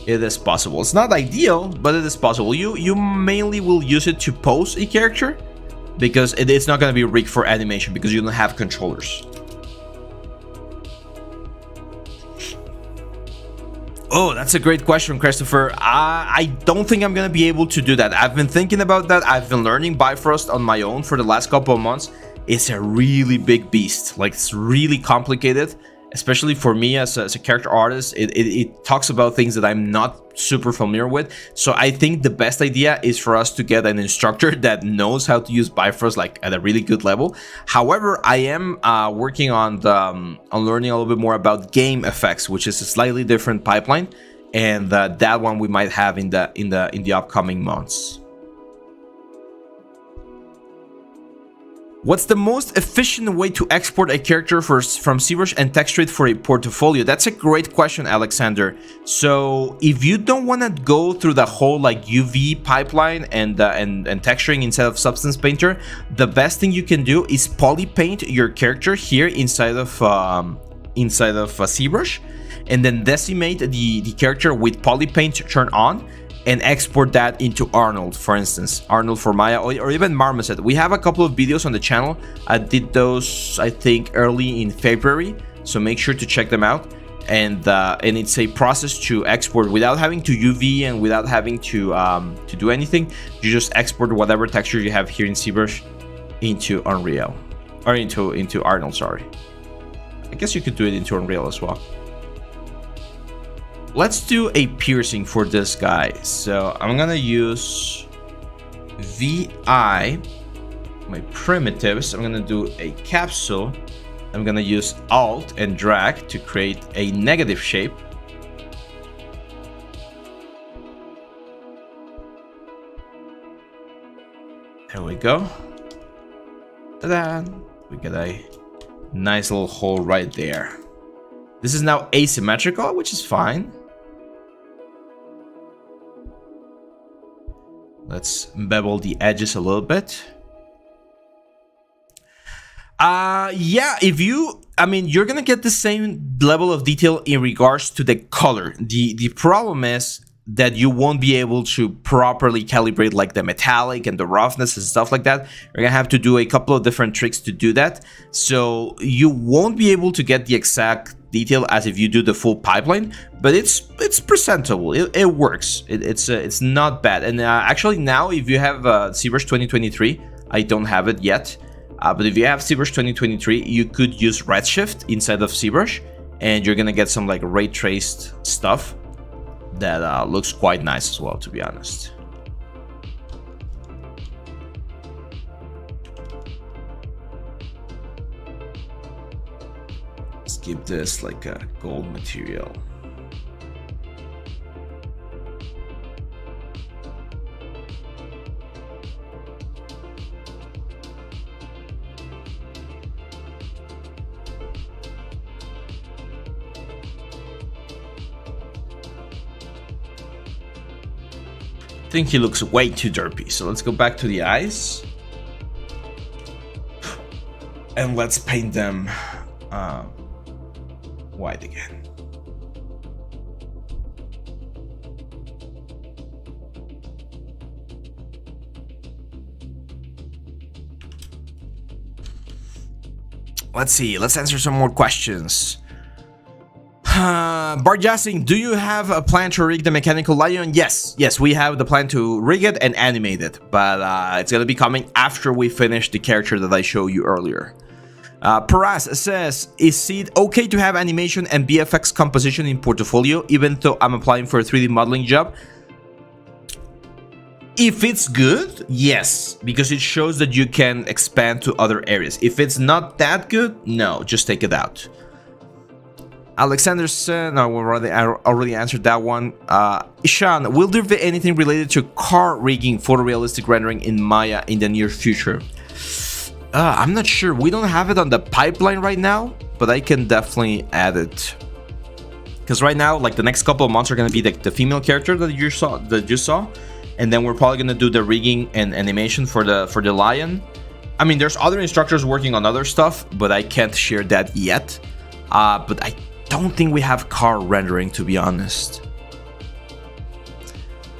It is possible. It's not ideal, but it is possible. You mainly will use it to pose a character because it's not going to be rigged for animation because you don't have controllers. Oh, that's a great question, Christopher. I don't think I'm going to be able to do that. I've been thinking about that. I've been learning Bifrost on my own for the last couple of months. It's a really big beast. Like, it's really complicated. Especially for me as a character artist, it talks about things that I'm not super familiar with. So I think the best idea is for us to get an instructor that knows how to use Bifrost like at a really good level. However, I am working on learning a little bit more about game effects, which is a slightly different pipeline, and that one we might have in the upcoming months. What's the most efficient way to export a character from ZBrush and texture it for a portfolio? That's a great question, Alexander. So if you don't want to go through the whole like UV pipeline and texturing inside of Substance Painter, the best thing you can do is poly paint your character here inside of ZBrush, and then decimate the character with poly paint turned on, and export that into Arnold, for instance, Arnold for Maya, or even Marmoset. We have a couple of videos on the channel. I did those, I think, early in February, so make sure to check them out. And it's a process to export without having to UV and without having to do anything. You just export whatever texture you have here in ZBrush into Unreal, or into Arnold. Sorry, I guess you could do it into Unreal as well. Let's do a piercing for this guy. So I'm gonna use VI, my primitives. I'm gonna do a capsule I'm gonna use Alt and drag to create a negative shape. There we go. Ta-da! We get a nice little hole right there. This is now asymmetrical, which is fine. Let's bevel the edges a little bit. Yeah, you're gonna get the same level of detail in regards to the color. The problem is that you won't be able to properly calibrate like the metallic and the roughness and stuff like that. You're gonna have to do a couple of different tricks to do that. So you won't be able to get the exact detail as if you do the full pipeline, but it's presentable. It works. It's not bad. And actually now, if you have ZBrush 2023, I don't have it yet, but if you have ZBrush 2023, you could use Redshift inside of ZBrush, and you're gonna get some like ray traced stuff that looks quite nice as well, to be honest. Let's give this like a gold material. I think he looks way too derpy, so let's go back to the eyes and let's paint them white again. Let's see, let's answer some more questions. Barjasing, do you have a plan to rig the mechanical lion? Yes, we have the plan to rig it and animate it, but it's gonna be coming after we finish the character that I showed you earlier. Paras says, is it okay to have animation and VFX composition in portfolio even though I'm applying for a 3D modeling job? If it's good, yes, because it shows that you can expand to other areas. If it's not that good, no, just take it out. Alexander said, no, we already answered that one. Ishan, will there be anything related to car rigging photorealistic rendering in Maya in the near future? I'm not sure. We don't have it on the pipeline right now, but I can definitely add it. Because right now, like the next couple of months are going to be the female character that you saw, and then we're probably going to do the rigging and animation for the lion. I mean, there's other instructors working on other stuff, but I can't share that yet. But I don't think we have car rendering, to be honest.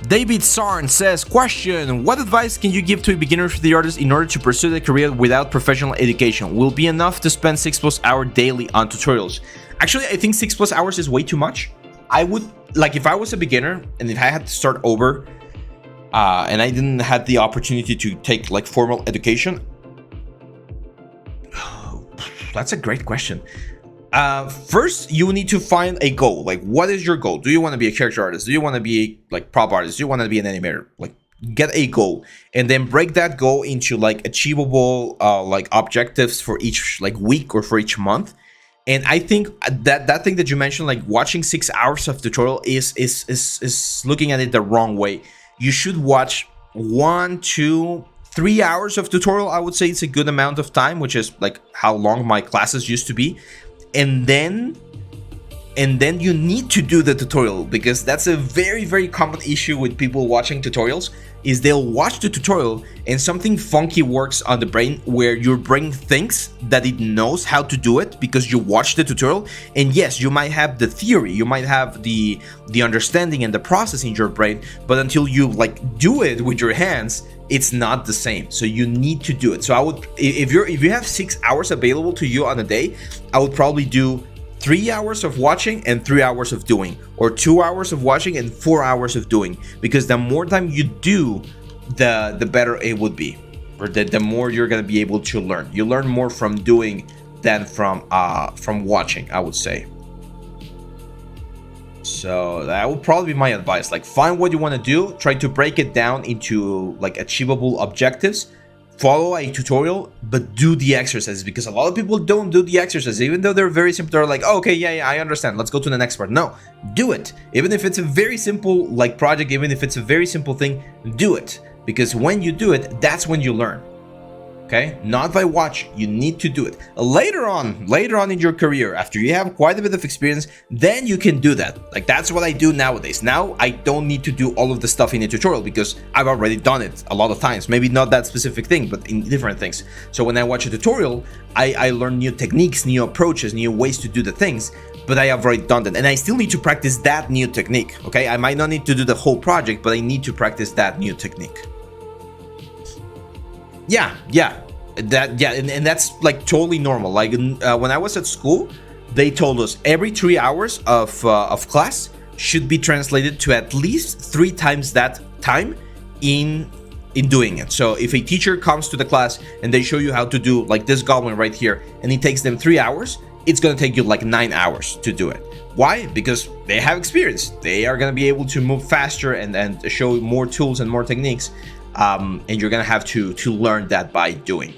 David Sarn says, question, what advice can you give to a beginner 3D artist in order to pursue the career without professional education? Will be enough to spend 6+ hours daily on tutorials? Actually, I think 6+ hours is way too much. I would, like, if I was a beginner and if I had to start over and I didn't have the opportunity to take like formal education, that's a great question. First, you need to find a goal. Like, what is your goal? Do you want to be a character artist? Do you want to be like prop artist? Do you want to be an animator? Like, get a goal and then break that goal into like achievable like objectives for each like week or for each month. And I think that thing that you mentioned, like watching 6 hours of tutorial is looking at it the wrong way. You should watch 1, 2, 3 hours of tutorial. I would say it's a good amount of time, which is like how long my classes used to be. And then you need to do the tutorial, because that's a very, very common issue with people watching tutorials, is they'll watch the tutorial and something funky works on the brain where your brain thinks that it knows how to do it because you watched the tutorial. And yes, you might have the theory, you might have the understanding and the process in your brain, but until you like do it with your hands, it's not the same. So you need to do it. So I would, if you have 6 hours available to you on a day, I would probably do 3 hours of watching and 3 hours of doing, or 2 hours of watching and 4 hours of doing, because the more time you do, the better it would be, or the more you're going to be able to learn. You learn more from doing than from watching, I would say. So that would probably be my advice. Like, find what you want to do, try to break it down into like achievable objectives, follow a tutorial, but do the exercises, because a lot of people don't do the exercises, even though they're very simple. They're like, oh, okay, yeah, I understand. Let's go to the next part. No, do it. Even if it's a very simple like project, even if it's a very simple thing, do it. Because when you do it, that's when you learn. Okay, not by watch. You need to do it later on in your career, after you have quite a bit of experience. Then you can do that. Like, that's what I do nowadays. Now I don't need to do all of the stuff in a tutorial, because I've already done it a lot of times. Maybe not that specific thing, but in different things. So when I watch a tutorial, I learn new techniques, new approaches, new ways to do the things, but I have already done that, and I still need to practice that new technique. Okay, I might not need to do the whole project, but I need to practice that new technique. Yeah, and that's like totally normal. Like when I was at school, they told us every 3 hours of class should be translated to at least 3 times that time in doing it. So if a teacher comes to the class and they show you how to do like this goblin right here, and it takes them 3 hours, it's gonna take you like 9 hours to do it. Why? Because they have experience. They are gonna be able to move faster and show more tools and more techniques. And you're gonna have to learn that by doing.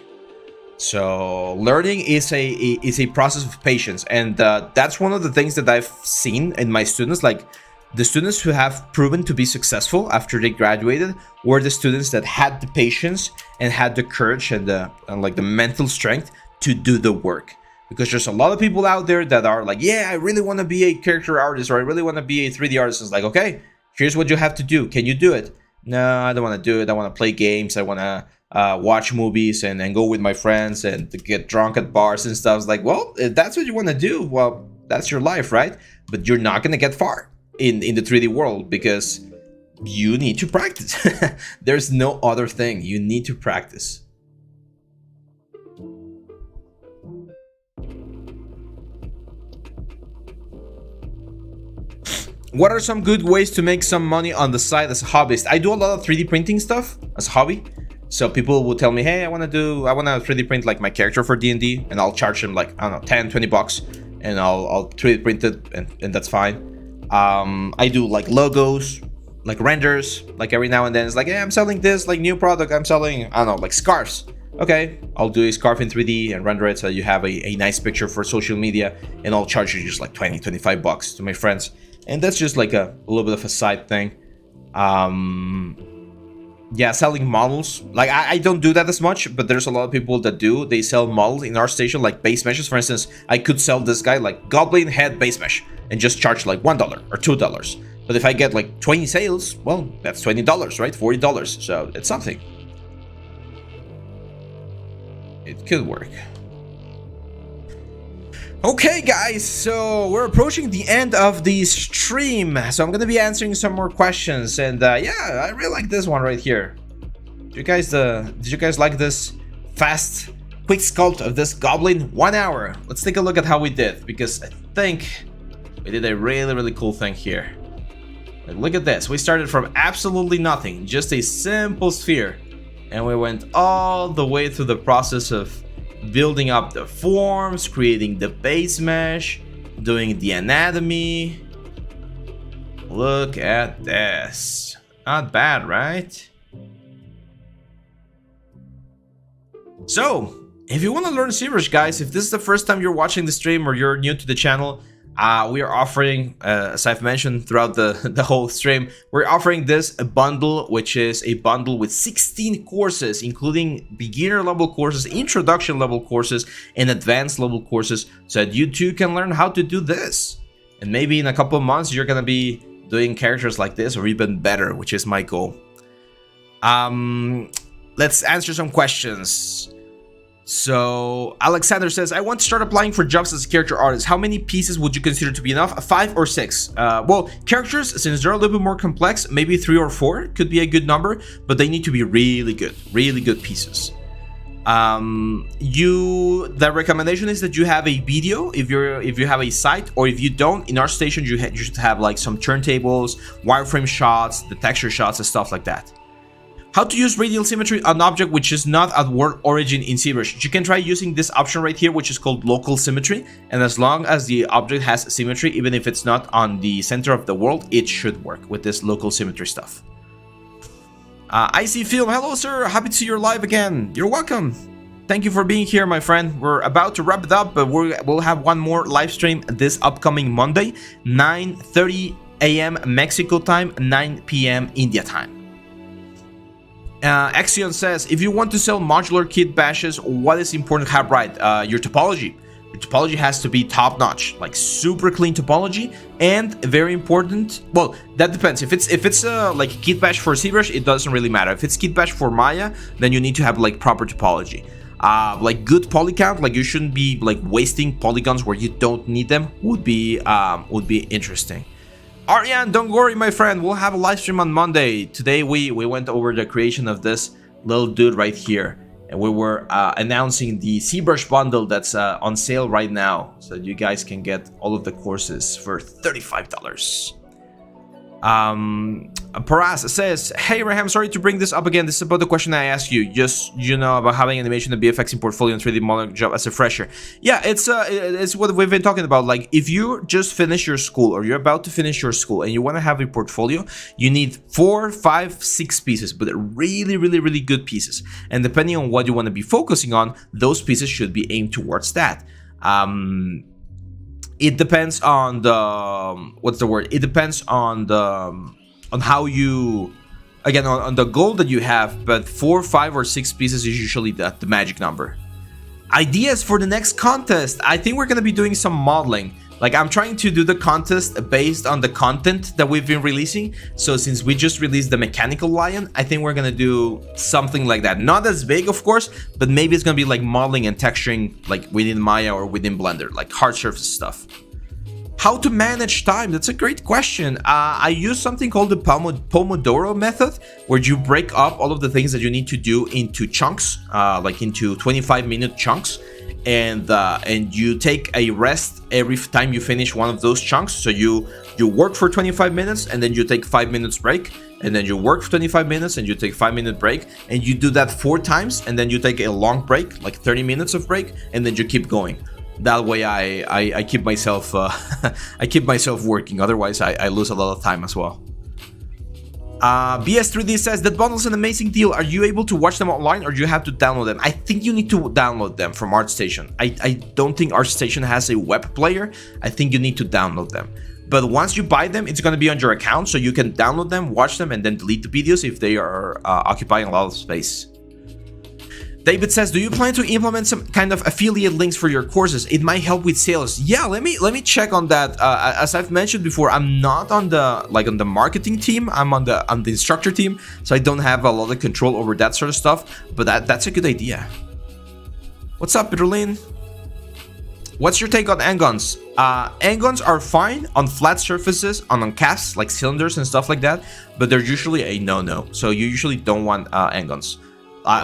So learning is a process of patience, and that's one of the things that I've seen in my students. Like, the students who have proven to be successful after they graduated were the students that had the patience and had the courage and like the mental strength to do the work. Because there's a lot of people out there that are like, yeah, I really want to be a character artist, or I really want to be a 3D artist. It's like, okay, here's what you have to do. Can you do it? No, I don't want to do it. I want to play games. I want to watch movies and go with my friends and to get drunk at bars and stuff. It's like, well, if that's what you want to do, well, that's your life, right? But you're not going to get far in the 3D world, because you need to practice. There's no other thing. You need to practice. What are some good ways to make some money on the side as a hobbyist? I do a lot of 3D printing stuff as a hobby. So people will tell me, hey, I want to 3D print like my character for D&D, and I'll charge them like, I don't know, 10, 20 bucks, and I'll 3D print it, and that's fine. I do like logos, like renders, like every now and then. It's like, hey, I'm selling this like new product. I'm selling, I don't know, like scarves. Okay, I'll do a scarf in 3D and render it so you have a nice picture for social media, and I'll charge you just like 20, 25 bucks to my friends. And that's just like a little bit of a side thing. Yeah, selling models. Like, I don't do that as much, but there's a lot of people that do. They sell models in our station, like base meshes. For instance, I could sell this guy like Goblin head base mesh and just charge like $1 or $2. But if I get like 20 sales, well, that's $20, right? $40. So it's something. It could work. Okay, guys, so we're approaching the end of the stream, so I'm gonna be answering some more questions, and yeah, I really like this one right here. Did you guys like this fast, quick sculpt of this goblin? 1 hour. Let's take a look at how we did, because I think we did a really cool thing here. Like, look at this. We started from absolutely nothing, just a simple sphere, and we went all the way through the process of building up the forms, creating the base mesh, doing the anatomy. Look at this. Not bad, right? So, if you want to learn ZBrush, guys, if this is the first time you're watching the stream or you're new to the channel, we are offering, as I've mentioned throughout the whole stream, we're offering this a bundle, which is a bundle with 16 courses, including beginner level courses, introduction level courses, and advanced level courses, so that you too can learn how to do this. And maybe in a couple of months, you're gonna be doing characters like this or even better, which is my goal. Let's answer some questions. So Alexander says, I want to start applying for jobs as a character artist. How many pieces would you consider to be enough? 5 or 6? Well, characters, since they're a little bit more complex, maybe 3 or 4 could be a good number, but they need to be really good pieces. The recommendation is that you have a video if you have a site, or if you don't, in our station you should have like some turntables, wireframe shots, the texture shots, and stuff like that. How to use radial symmetry on an object which is not at world origin in ZBrush. You can try using this option right here, which is called local symmetry, and as long as the object has symmetry, even if it's not on the center of the world, it should work with this local symmetry stuff. Icy Film, hello sir, happy to see you're live again. You're welcome. Thank you for being here, my friend. We're about to wrap it up, but we'll have one more live stream this upcoming Monday, 9:30 a.m. Mexico time, 9 p.m. India time. Exion says, if you want to sell modular kit bashes, what is important to have right? Your topology. Your topology has to be top-notch, like super clean topology, and very important. Well, that depends. If it's like a kit bash for ZBrush, it doesn't really matter. If it's kit bash for Maya, then you need to have like proper topology. Like good poly count, like you shouldn't be like wasting polygons where you don't need them. Would be interesting. Ariane, don't worry, my friend. We'll have a live stream on Monday. Today we went over the creation of this little dude right here. And we were announcing the ZBrush bundle that's on sale right now, so that you guys can get all of the courses for $35. Paras says, hey Raham, sorry to bring this up again. This is about the question I asked you. Just, you know, about having animation and VFX in portfolio and 3D modeling job as a fresher. Yeah, it's what we've been talking about. Like, if you just finish your school or you're about to finish your school and you want to have a portfolio, you need 4, 5, 6 pieces, but really good pieces. And depending on what you want to be focusing on, those pieces should be aimed towards that. It depends on the It depends on the how you, again, on the goal that you have. But 4, 5, or 6 pieces is usually the magic number. Ideas for the next contest. I think we're gonna be doing some modeling. Like, I'm trying to do the contest based on the content that we've been releasing. So since we just released the mechanical lion, I think we're gonna do something like that. Not as big, of course, but maybe it's gonna be like modeling and texturing, like within Maya or within Blender, like hard surface stuff. How to manage time? That's a great question. I use something called the Pomodoro method, where you break up all of the things that you need to do into chunks, like into 25-minute chunks. And you take a rest every time you finish one of those chunks. So you work for 25 minutes and then you take 5 minutes break, and then you work for 25 minutes and you take 5-minute break, and you do that 4 times, and then you take a long break, like 30 minutes of break, and then you keep going. That way I keep myself I keep myself working. Otherwise I lose a lot of time as well. BS3D says that bundle's an amazing deal. Are you able to watch them online, or do you have to download them? I think you need to download them from ArtStation. I don't think ArtStation has a web player. I think you need to download them. But once you buy them, it's going to be on your account, so you can download them, watch them, and then delete the videos if they are occupying a lot of space. David says, do you plan to implement some kind of affiliate links for your courses? It might help with sales. Yeah, let me check on that. As I've mentioned before, I'm not on the marketing team. I'm on the instructor team, so I don't have a lot of control over that sort of stuff. But that's a good idea. What's up, Berlin? What's your take on N-guns? N-guns are fine on flat surfaces, on casts like cylinders and stuff like that, but they're usually a no-no. So you usually don't want N-guns.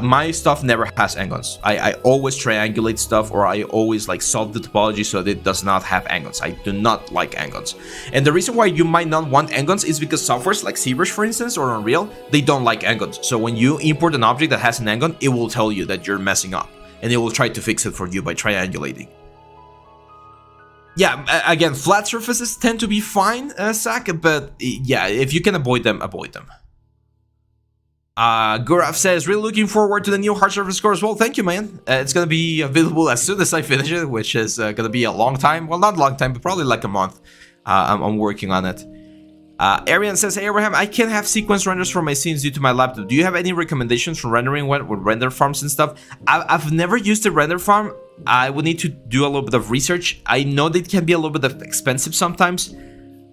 My stuff never has N-guns. I always triangulate stuff, or I always like solve the topology so that it does not have N-guns. I do not like N-guns. And the reason why you might not want N-guns is because softwares like ZBrush, for instance, or Unreal, they don't like N-guns. So when you import an object that has an N-gun, it will tell you that you're messing up, and it will try to fix it for you by triangulating. Yeah, again, flat surfaces tend to be fine, Zach, but yeah, if you can avoid them, avoid them. Gurav says, really looking forward to the new hard surface course. Well, thank you, man. It's gonna be available as soon as I finish it, which is gonna be a long time. Well, not a long time, but probably like a month. I'm working on it. Arian says, hey Abraham, I can't have sequence renders for my scenes due to my laptop. Do you have any recommendations for rendering with render farms and stuff? I've never used a render farm. I would need to do a little bit of research. I know that it can be a little bit expensive sometimes.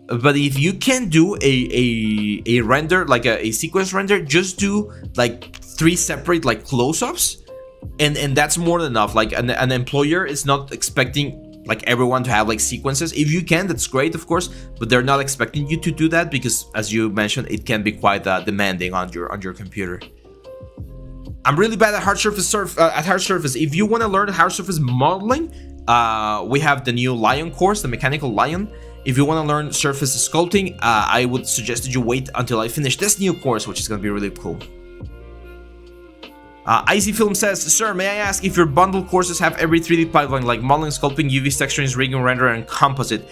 But if you can do a render, like a sequence render, just do like 3 separate like close-ups, and that's more than enough. Like an employer is not expecting like everyone to have like sequences. If you can, that's great, of course, but they're not expecting you to do that because, as you mentioned, it can be quite demanding on your computer. I'm really bad at hard surface. If you want to learn hard surface modeling, we have the new Lion course, the mechanical Lion. If you want to learn surface sculpting, I would suggest that you wait until I finish this new course, which is going to be really cool. Icy Film says, sir, may I ask if your bundle courses have every 3D pipeline like modeling, sculpting, UV texturing, rigging, render, and composite?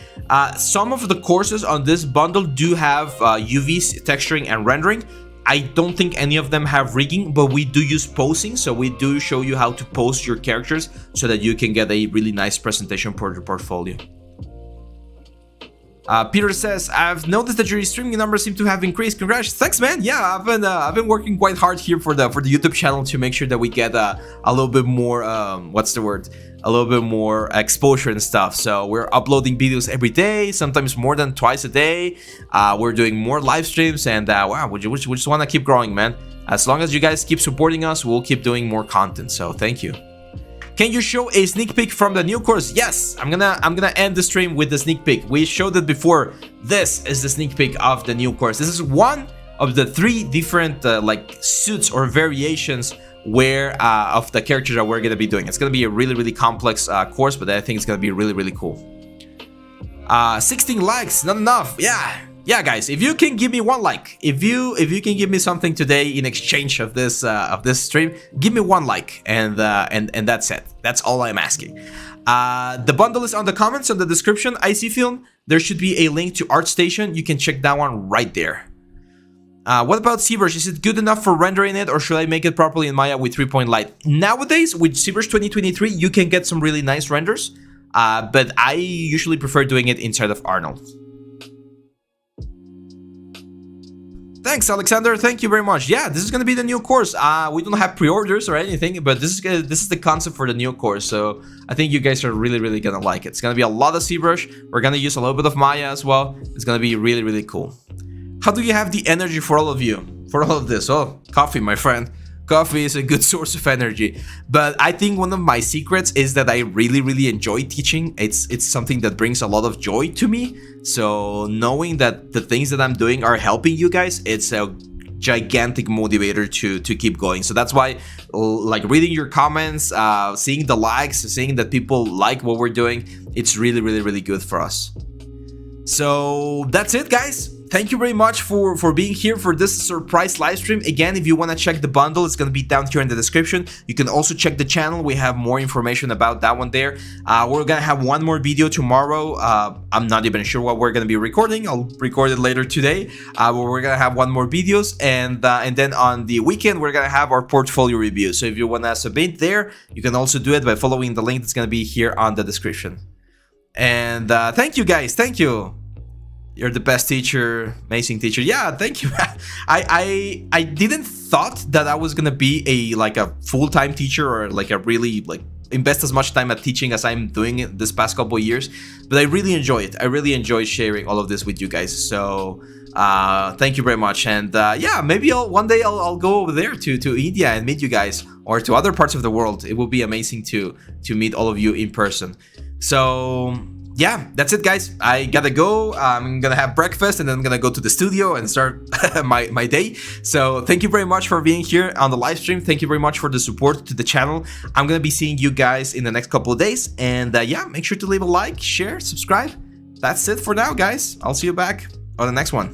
Some of the courses on this bundle do have UV texturing and rendering. I don't think any of them have rigging, but we do use posing, so we do show you how to pose your characters so that you can get a really nice presentation for your portfolio. Peter says, I've noticed that your streaming numbers seem to have increased. Congrats. Thanks, man. Yeah, I've been working quite hard here for the YouTube channel to make sure that we get a little bit more what's the word? A little bit more exposure and stuff. So we're uploading videos every day, sometimes more than twice a day. We're doing more live streams, and wow, we just want to keep growing, man. As long as you guys keep supporting us, we'll keep doing more content. So thank you. Can you show a sneak peek from the new course? Yes, I'm gonna end the stream with the sneak peek. We showed it before. This is the sneak peek of the new course. This is one of the 3 different like suits or variations where of the characters that we're gonna be doing. It's gonna be a really complex course, but I think it's gonna be really cool. 16 likes, not enough. Yeah, guys, if you can give me 1 like, if you can give me something today in exchange of this stream, give me 1 like, and that's it. That's all I'm asking. The bundle is on the comments, on the description. IC Film, there should be a link to ArtStation. You can check that one right there. What about ZBrush? Is it good enough for rendering it, or should I make it properly in Maya with 3-point light? Nowadays, with ZBrush 2023, you can get some really nice renders, but I usually prefer doing it inside of Arnold. Thanks, Alexander. Thank you very much. Yeah, this is gonna be the new course. We don't have pre-orders or anything, but this is the concept for the new course. So I think you guys are really gonna like it. It's gonna be a lot of ZBrush. We're gonna use a little bit of Maya as well. It's gonna be really cool. How do you have the energy for all of this? Oh, coffee, my friend. Coffee is a good source of energy. But I think one of my secrets is that I really enjoy teaching. It's something that brings a lot of joy to me. So knowing that the things that I'm doing are helping you guys, it's a gigantic motivator to keep going. So that's why, like, reading your comments, seeing the likes, seeing that people like what we're doing, it's really good for us. So that's it, guys. Thank you very much for being here for this surprise live stream. Again, if you want to check the bundle, it's going to be down here in the description. You can also check the channel. We have more information about that one there. We're going to have 1 more video tomorrow. I'm not even sure what we're going to be recording. I'll record it later today. We're going to have 1 more videos, and then on the weekend, we're going to have our portfolio review. So if you want to submit there, you can also do it by following the link that's going to be here on the description. And thank you, guys. Thank you. You're the best teacher, amazing teacher. Yeah, thank you. I didn't thought that I was gonna be a full-time teacher, or like a really invest as much time at teaching as I'm doing it this past couple of years, but I really enjoy it. I really enjoy sharing all of this with you guys. So thank you very much. And yeah, maybe one day I'll go over there to India and meet you guys, or to other parts of the world. It will be amazing to meet all of you in person. So yeah, that's it, guys. I gotta go. I'm gonna have breakfast, and then I'm gonna go to the studio and start my day. So thank you very much for being here on the live stream. Thank you very much for the support to the channel. I'm gonna be seeing you guys in the next couple of days. And yeah, make sure to leave a like, share, subscribe. That's it for now, guys. I'll see you back on the next one.